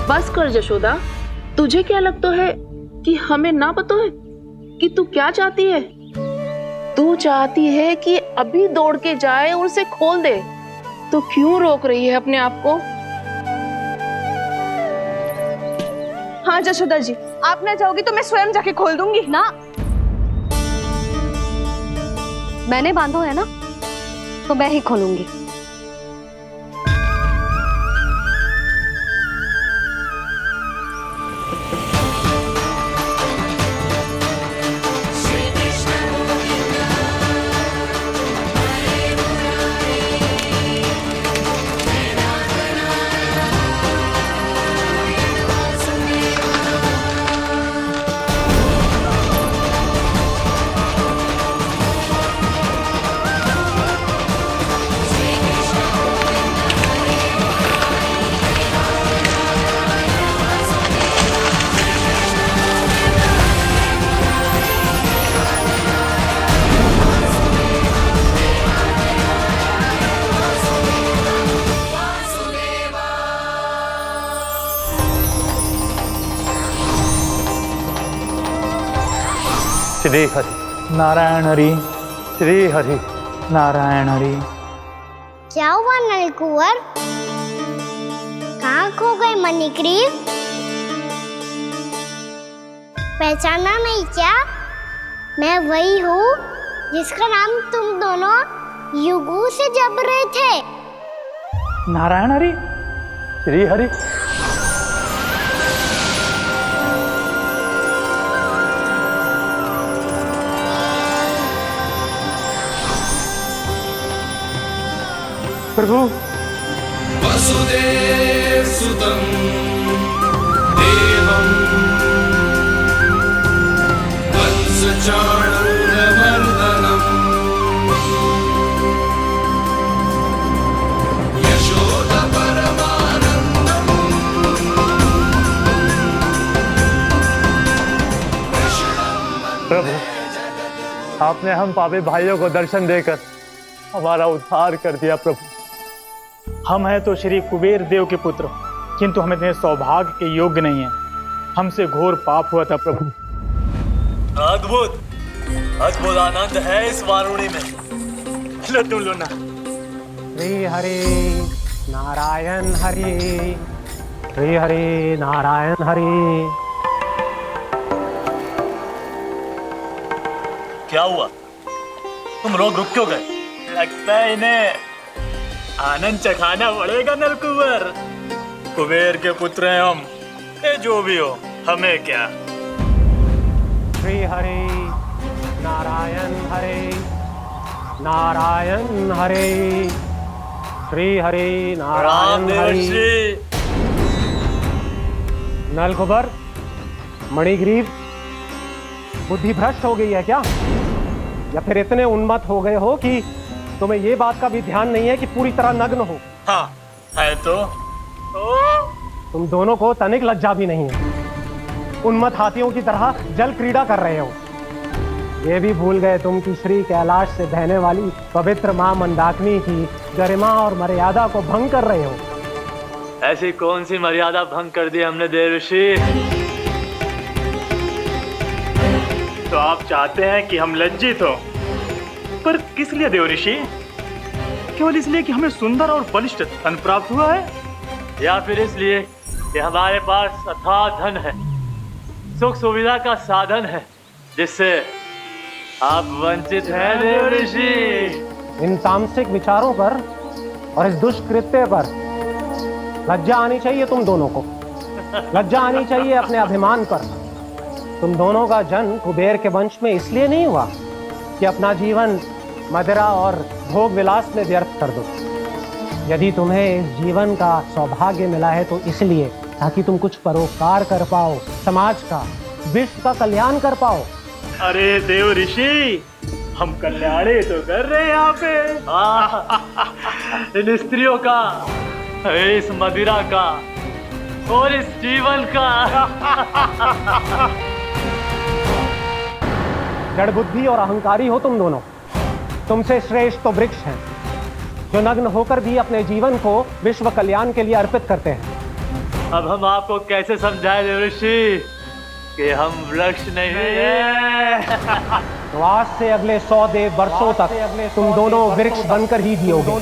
बस कर जशोदा, तुझे क्या लगता है कि हमें ना पता है कि तू क्या चाहती है? तू चाहती है कि अभी दौड़ के जाए और उसे खोल दे, तो क्यों रोक रही है अपने आप को? हाँ जशोदा जी, आप ना जाओगी तो मैं स्वयं जाके खोल दूंगी। ना, मैंने बांधो है ना, तो मैं ही खोलूंगी। श्री हरि नारायण हरि, श्री हरि नारायण हरि। क्या हुआ नलकुंवर? कहाँ खो गए मणिग्रीव? पहचाना नहीं क्या? मैं वही हूँ जिसका नाम तुम दोनों युगों से जप रहे थे। नारायण हरि, श्री हरि। प्रभु, वसुदेव सुतं देवं वंश प्रभु, आपने हम पापी भाइयों को दर्शन देकर हमारा उद्धार कर दिया। प्रभु, हम हैं तो श्री कुबेर देव के पुत्र, किंतु हम इतने सौभाग्य के योग्य नहीं हैं। हमसे घोर पाप हुआ था प्रभु। अद्भुत अद्भुत आनंद है इस वारुणी में। लो तुम लो ना। श्री हरि नारायण हरि, श्री हरि नारायण हरि। क्या हुआ? तुम लोग रुक क्यों गए? लगता है इन्हें आनंद चखाना पड़ेगा नलकुबर। कुबेर के पुत्र हैं हम, ये जो भी हो हमें क्या। श्री हरि नारायण हरि, नारायण हरि, श्री हरि नारायण हरि। नलकुबर, मणिग्रीव, बुद्धि भ्रष्ट हो गई है क्या? या फिर इतने उन्मत्त हो गए हो कि तुम्हें ये बात का भी ध्यान नहीं है कि पूरी तरह नग्न हो? हाँ है तो तुम दोनों को तनिक लज्जा भी नहीं है। उन्मत्त हाथियों की तरह जल क्रीड़ा कर रहे हो। ये भी भूल गए तुम कि श्री कैलाश से बहने वाली पवित्र मां मंदाकिनी की गरिमा और मर्यादा को भंग कर रहे हो। ऐसी कौन सी मर्यादा भंग कर दी हमने देव ऋषि? तो आप चाहते हैं कि हम लज्जित हो, पर किस लिए देव ऋषि? केवल इसलिए कि हमें सुंदर और बलिष्ठ धन प्राप्त हुआ है, या फिर इसलिए कि हमारे पास अथाह धन है, सुख सुविधा का साधन है, जिससे आप वंचित हैं देव ऋषि? इन तामसिक विचारों पर और इस दुष्कृत्य पर लज्जा आनी चाहिए तुम दोनों को। लज्जा आनी चाहिए अपने अभिमान पर। तुम दोनों का जन्म कुबेर के वंश में इसलिए नहीं हुआ कि अपना जीवन मदिरा और भोग विलास में व्यर्थ कर दो। यदि तुम्हें इस जीवन का सौभाग्य मिला है तो इसलिए ताकि तुम कुछ परोपकार कर पाओ, समाज का, विश्व का कल्याण कर पाओ। अरे देव ऋषि, हम कल्याणी तो कर रहे हैं यहाँ पे। इन स्त्रियों का, इस मदिरा का और इस जीवन का। जड़ बुद्धि और अहंकारी हो तुम दोनों। तुमसे श्रेष्ठ तो वृक्ष हैं जो नग्न होकर भी अपने जीवन को विश्व कल्याण के लिए अर्पित करते हैं। अब हम आपको कैसे समझाएं देव ऋषि कि हम वृक्ष नहीं हैं? तो आज से अगले 100 वर्षों तक तुम दोनों वृक्ष बनकर ही जियोगे,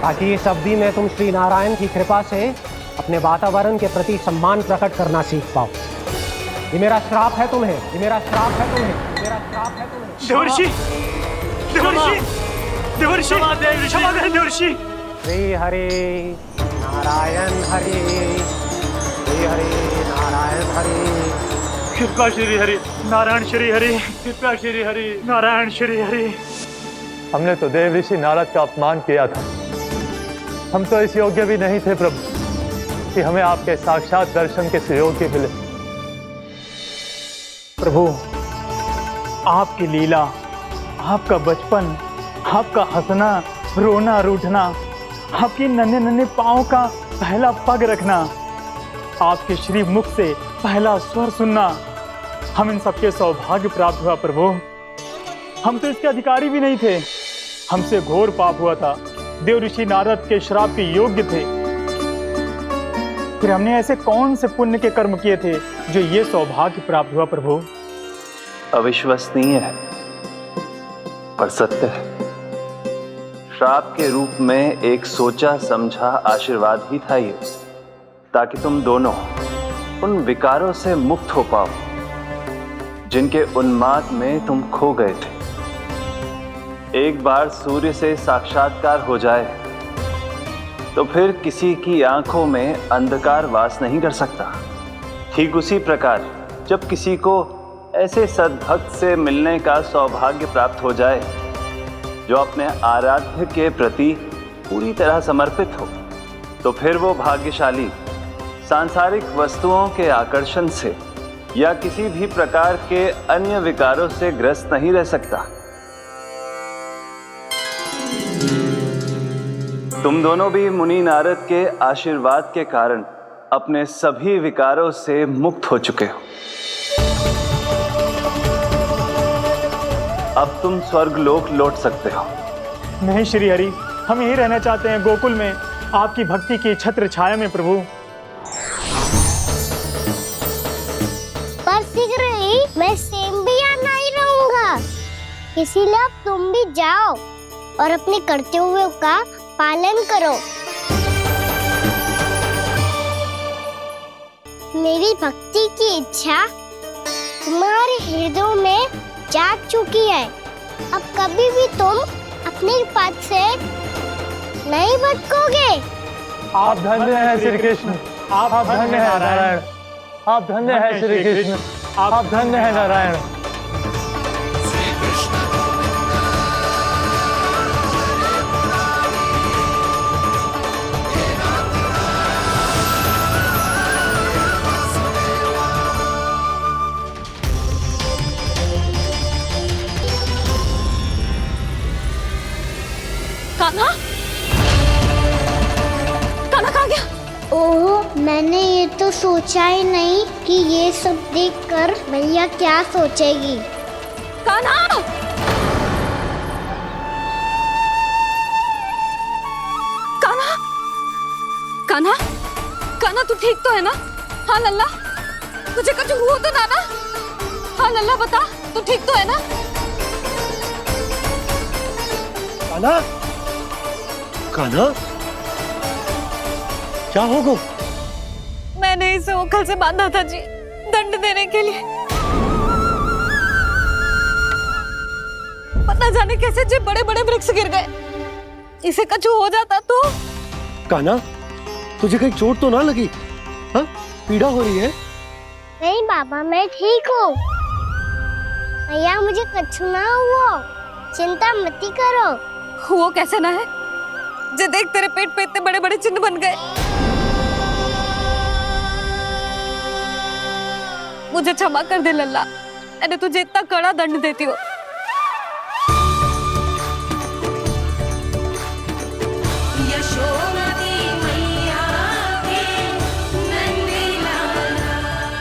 ताकि इस अवधि में तुम श्री नारायण की कृपा से अपने वातावरण के प्रति सम्मान प्रकट करना सीख पाओ। ये मेरा श्राप है तुम्हें, ये मेरा श्राप है तुम्हें, मेरा श्राप है तुम्हें। देवर्षि, देवर्षि, देवर्षि, क्षमा करें देवर्षि। श्री हरि नारायण हरि, श्री हरि नारायण हरि। कृपा श्री हरि नारायण श्री हरि, कृपा श्री हरि नारायण श्री हरि। हमने तो देव ऋषि नारद का अपमान किया था। हम तो इस योग्य भी नहीं थे प्रभु कि हमें आपके साक्षात दर्शन के सुयोग्य मिले। प्रभु, आपकी लीला, आपका बचपन, आपका हंसना, रोना, रूठना, आपकी नन्हे नन्हे पाँव का पहला पग रखना, आपके श्री मुख से पहला स्वर सुनना, हम इन सबके सौभाग्य प्राप्त हुआ प्रभु। हम तो इसके अधिकारी भी नहीं थे। हमसे घोर पाप हुआ था, देव ऋषि नारद के श्राप के योग्य थे। फिर हमने ऐसे कौन से पुण्य के कर्म किए थे जो ये सौभाग्य प्राप्त हुआ प्रभु? अविश्वसनीय है पर सत्य है। श्राप के रूप में एक सोचा समझा आशीर्वाद ही था ये, ताकि तुम दोनों उन विकारों से मुक्त हो पाओ जिनके उन्माद में तुम खो गए थे। एक बार सूर्य से साक्षात्कार हो जाए तो फिर किसी की आंखों में अंधकार वास नहीं कर सकता। ठीक उसी प्रकार जब किसी को ऐसे सद्भक्त से मिलने का सौभाग्य प्राप्त हो जाए जो अपने आराध्य के प्रति पूरी तरह समर्पित हो, तो फिर वो भाग्यशाली सांसारिक वस्तुओं के आकर्षण से या किसी भी प्रकार के अन्य विकारों से ग्रस्त नहीं रह सकता। तुम दोनों भी मुनि नारद के आशीर्वाद के कारण अपने सभी विकारों से मुक्त हो चुके हो। अब तुम स्वर्गलोक लौट सकते हो। नहीं श्री हरि, हम यहीं रहना चाहते हैं, गोकुल में, आपकी भक्ति की छत्र छाया में प्रभु। पर शीघ्र ही मैं सेम्बिया नहीं रहूंगा, इसीलिए अब तुम भी जाओ और अपने कर्तव्यों का पालन करो। मेरी भक्ति की इच्छा तुम्हारे हृदय में जाग चुकी है। अब कभी भी तुम अपने पद से नहीं भटकोगे। आप धन्य हैं श्री कृष्ण, आप धन्य हैं नारायण, आप धन्य हैं श्री कृष्ण, आप धन्य हैं नारायण। कान्हा, कान्हा कहाँ गया? ओह, मैंने ये तो सोचा ही नहीं कि ये सब देखकर भैया क्या सोचेगी। कान्हा! कान्हा! कान्हा! कान्हा तू ठीक तो है ना? हाँ लल्ला, तुझे कुछ हुआ तो ना? हाँ लल्ला बता, तू ठीक तो है ना? कान्हा, कान्हा, क्या होगा? मैंने इसे ओखल से बांधा था जी, दंड देने के लिए। पता जाने कैसे जो बड़े बड़े वृक्ष गिर गए, इसे कुछ हो जाता तो। कान्हा, तुझे कहीं चोट तो ना लगी? हाँ, पीड़ा हो रही है? नहीं बाबा, मैं ठीक हूँ। भैया मुझे कुछ ना हुआ, चिंता मत करो। वो कैसे ना है? जे देख तेरे पेट पे इतने बड़े बड़े चिन्ह बन गए। मुझे क्षमा कर दे लल्ला, मैंने तुझे इतना कड़ा दंड देती हूँ।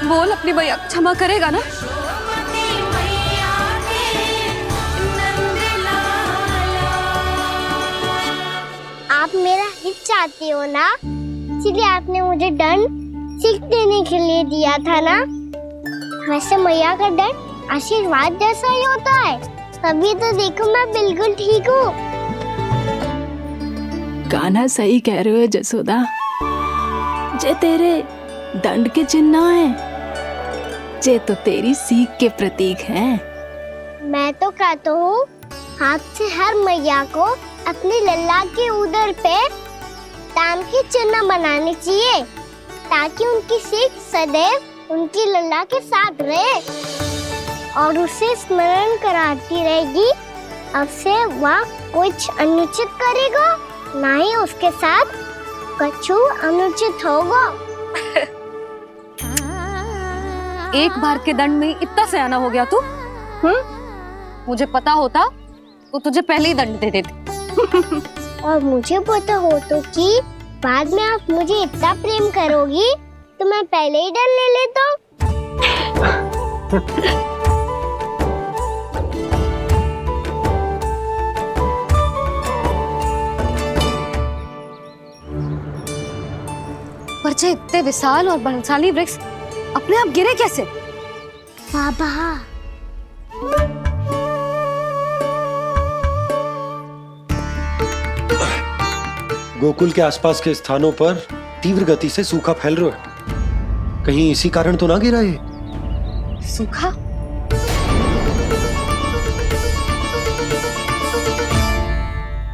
बोल अपनी भैया क्षमा करेगा ना? आप मेरा हित चाहती हो ना, इसलिए आपने मुझे दंड सीख देने के लिए दिया था ना। वैसे मैया का दंड आशीर्वाद जैसा ही होता है, तभी तो देखो मैं बिल्कुल ठीक हूँ। कान्हा सही कह रहे हो जसोदा, जे तेरे दंड के चिन्ह है, जे तो तेरी सीख के प्रतीक हैं। मैं तो कहता हूँ हाथ से हर मैया को अपनी लल्ला के उदर पे ताम के चिन्ह बनाने चाहिए, ताकि उनकी सीख सदैव उनकी लल्ला के साथ रहे और उसे स्मरण कराती रहेगी। अब से वह कुछ अनुचित करेगा, ना ही उसके साथ कछु अनुचित होगा। एक बार के दंड में इतना सयाना हो गया तू? मुझे पता होता तो तुझे पहले ही दंड दे देती। और मुझे पता हो तो कि बाद में आप मुझे इतना प्रेम करोगी तो मैं पहले ही दंड ले लेता हूँ। पर जे इतने विशाल और बलशाली वृक्ष अपने आप गिरे कैसे? बाबा, गोकुल के आसपास के स्थानों पर तीव्र गति से सूखा फैल रहा है। कहीं इसी कारण तो ना गिरा ये? सूखा?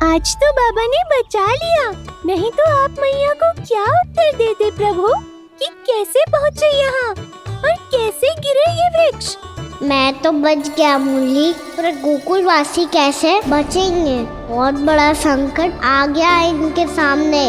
आज तो बाबा ने बचा लिया, नहीं तो आप मैया को क्या उत्तर देते प्रभु कि कैसे पहुँचे यहाँ और कैसे गिरे ये वृक्ष? मैं तो बच गया मूली, पर गोकुल वासी कैसे बचेंगे? बहुत बड़ा संकट आ गया है इनके सामने।